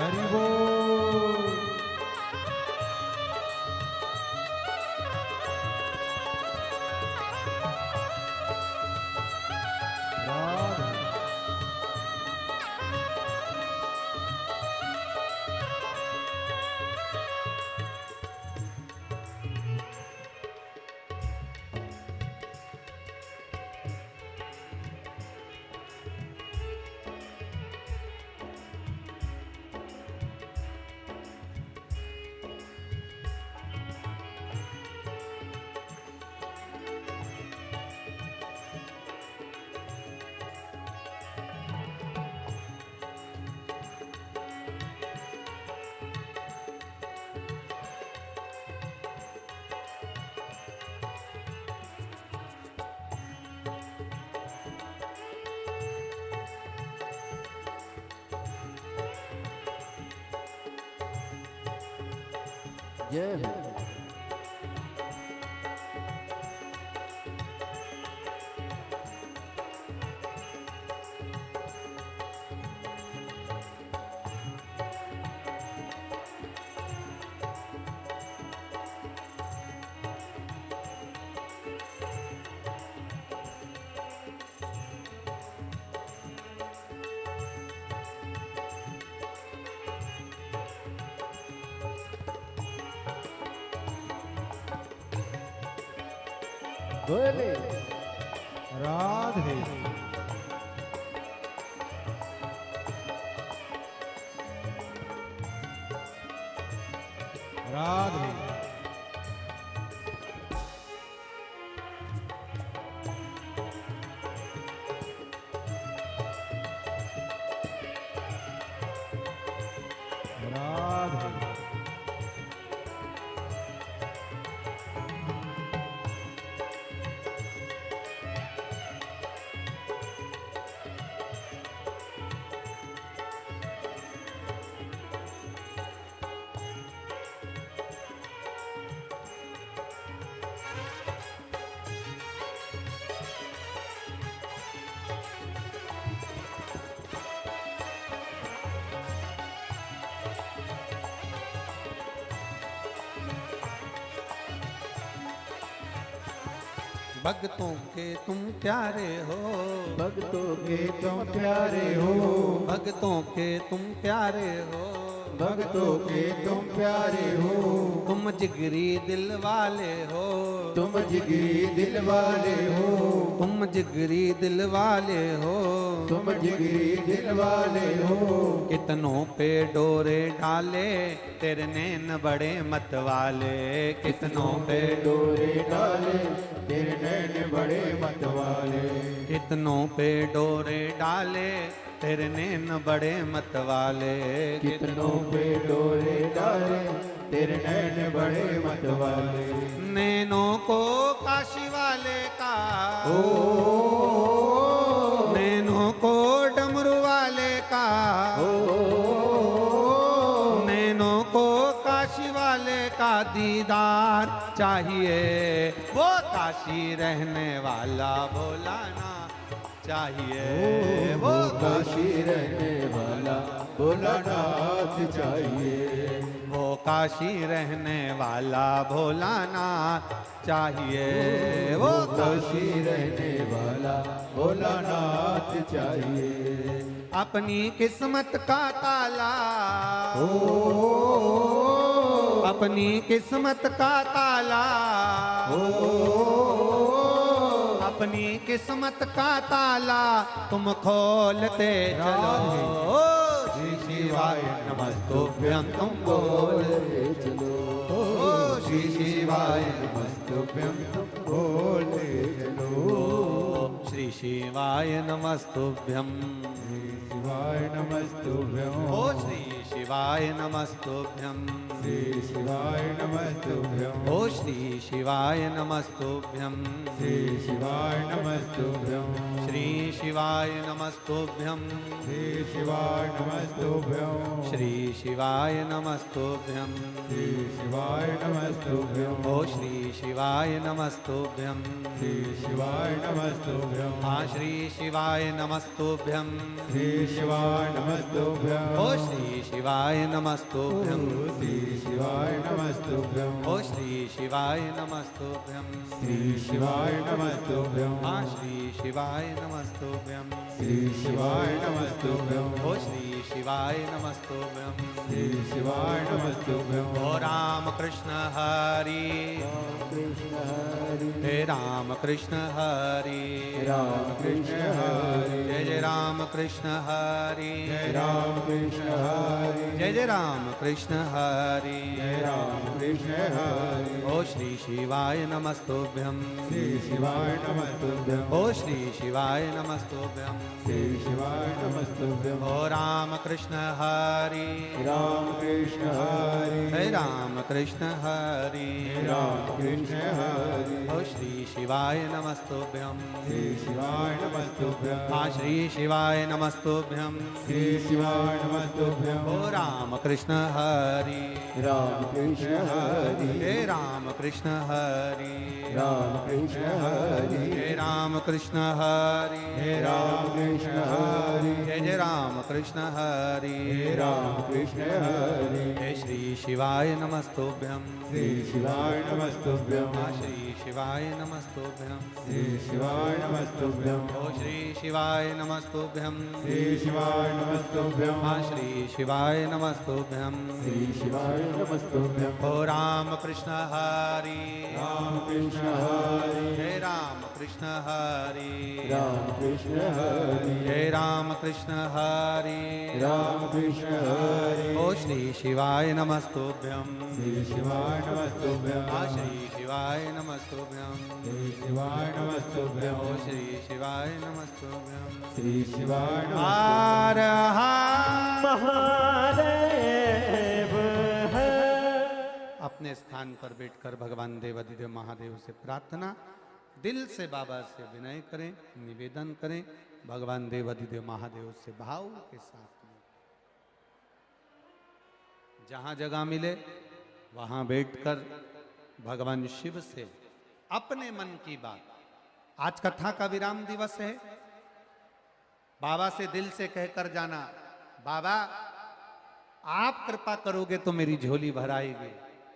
हरि बोल। राधे जय हो। बोले राधे राधे राधे भक्तों के तुम प्यारे हो, भक्तों के तुम प्यारे हो, भक्तों के तुम प्यारे हो, भक्तों के तुम प्यारे हो, तुम जिगरी दिल वाले हो, तुम जिगरी दिल वाले हो, तुम जिगरी दिल वाले हो, तुम जिगरी दिल वाले हो। कितनों पे डोरे डाले तेरे नैन बड़े मत वाले, कितनों पे डोरे डाले तेरे नैन बड़े मत वाले, कितनों पे डोरे डाले तेरे नैन बड़े मत वाले, कितनों पे डोरे डाले तेरे नैन बड़े मत वाले। नैनों को काशी वाले का, नैनों को डमरू वाले का, नैनों को काशी वाले का दीदार चाहिए, वो काशी रहने वाला भोलाना चाहिए, वो काशी रहने वाला भोलानाथ चाहिए, वो काशी रहने वाला भोलानाथ चाहिए, वो काशी रहने वाला भोलानाथ चाहिए। अपनी किस्मत का ताला, अपनी किस्मत का ताला, अपनी किस्मत का ताला तुम खोलते चलो, श्री शिवाय नमस्तुभ्यं तुम बोलते चलो, श्री शिवाय नमस्तुभ्यं तुम बोलते चलो, श्री शिवाय नमस्तुभ्यं, शिवाय नमस्तुभ्यं, ओ श्री शिवाय नमस्तुभ्यं, श्री शिवाय नमस्तुभ्यं, ओ श्री शिवाय नमस्तुभ्यं, श्री शिवाय नमस्तुभ्यं, श्री शिवाय नमस्तुभ्यं, श्री शिवाय नमस्तुभ्यं, श्री शिवाय नमस्तुभ्यं, श्री शिवाय नमस्तुभ्यं, ओ श्री शिवाय नमस्तुभ्यं, श्री शिवाय नमस्तुभ्यं, हाँ श्री शिवाय नमस्तुभ्यं श्री शिवाय नमस्तुभ्यं ओ श्री शिवाय नमस्तुभ्यं श्री शिवाय नमस्तुभ्यं ओ श्री शिवाय नमस्तुभ्यं श्री शिवाय नमस्तुभ्यं हाँ श्री शिवाय नमस्तुभ्यं श्री शिवाय नमस्तुभ्यं ओ श्री शिवाय नमस्तुभ्यं श्री शिवाय नमस्तुभ्यं ओ राम कृष्ण हरि कृष्ण हरि हे राम कृष्ण हरि राम कृष्ण हरि जय जय राम कृष्ण हरि राम कृष्ण हरि जय जय राम कृष्ण हरि राम कृष्ण हरि ओ श्री शिवाय नमस्तुभ्यं श्री शिवाय नमस्तुभ्यं ओ श्री शिवाय नमस्तुभ्यं श्री शिवाय नमस्तुभ्यं ओ राम कृष्ण हरि राम कृष्ण हरि हे राम कृष्ण हरि राम कृष्ण हरि ओ श्री शिवाय नमस्तुभ्यं श्री शिवाय नमस्तुभ्यं हाँ श्री शिवाय नमस्तुभ्यं श्री शिवाय नमस्तुभ्यं ओ राम कृष्ण हरि राम कृष्ण हरि हे राम कृष्ण हरि राम कृष्ण हरि हे राम कृष्ण हरि हे राम कृष्ण हरि जय जय राम कृष्ण हरि हे राम कृष्ण हरि हे श्री शिवाय नमस्तुभ्यं श्री शिवाय नमस्तुभ्यं हाँ श्री शिवाय नमस्तुभ्यं श्री शिवाय नमस्तुभ्यं ओ श्री शिवाय नमस्तुभ्यं श्री शिवाय नमस्तुभ्यं हाँ श्री शिवाय नमस्तुभ्यं श्री शिवाय नमस्तुभ्यं ओ राम कृष्ण हरि राम कृष्ण हरि हे राम कृष्ण हरि राम कृष्ण हरि हे राम कृष्ण हरि राम कृष्ण हरि ओ श्री शिवाय नमस्तुभ्यं श्री शिवाय नमस्तुभ्यं हाँ श्री शिवाय नमस्तुभ्यं श्री शिवाय नमस्तुभ्यं ओ श्री शिवाय नमस्तुभ्यं श्री शिवाय हर हर महादेव है। अपने स्थान पर बैठकर भगवान देवाधिदेव महादेव से प्रार्थना दिल से बाबा से विनय करें, निवेदन करें, भगवान देवाधिदेव महादेव से भाव के साथ में जहां जगह मिले वहां बैठकर भगवान शिव से अपने मन की बात, आज कथा का विराम दिवस है, बाबा से दिल से कहकर जाना, बाबा आप कृपा करोगे तो मेरी झोली भराएगी,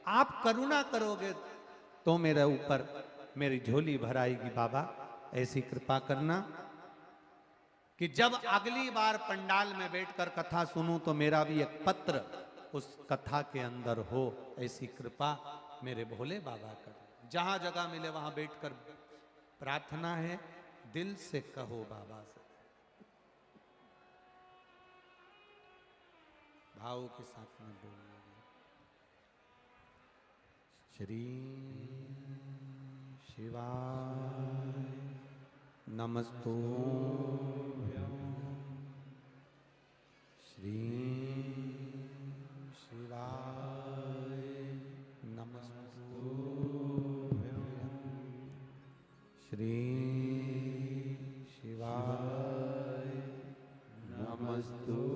आप करुणा करोगे तो मेरे ऊपर मेरी झोली भराएगी। बाबा ऐसी कृपा करना कि जब अगली बार पंडाल में बैठकर कथा सुनूं तो मेरा भी एक पत्र उस कथा के अंदर हो, ऐसी कृपा मेरे भोले बाबा कर। जहां जगह मिले वहां बैठकर प्रार्थना है, दिल से कहो बाबा से, भाव के साथ में बोलना। श्री शिवाय नमस्तुभ्यं श्री शिवाय नमस्तुभ्यं श्री शिवाय नमस्तुभ्यं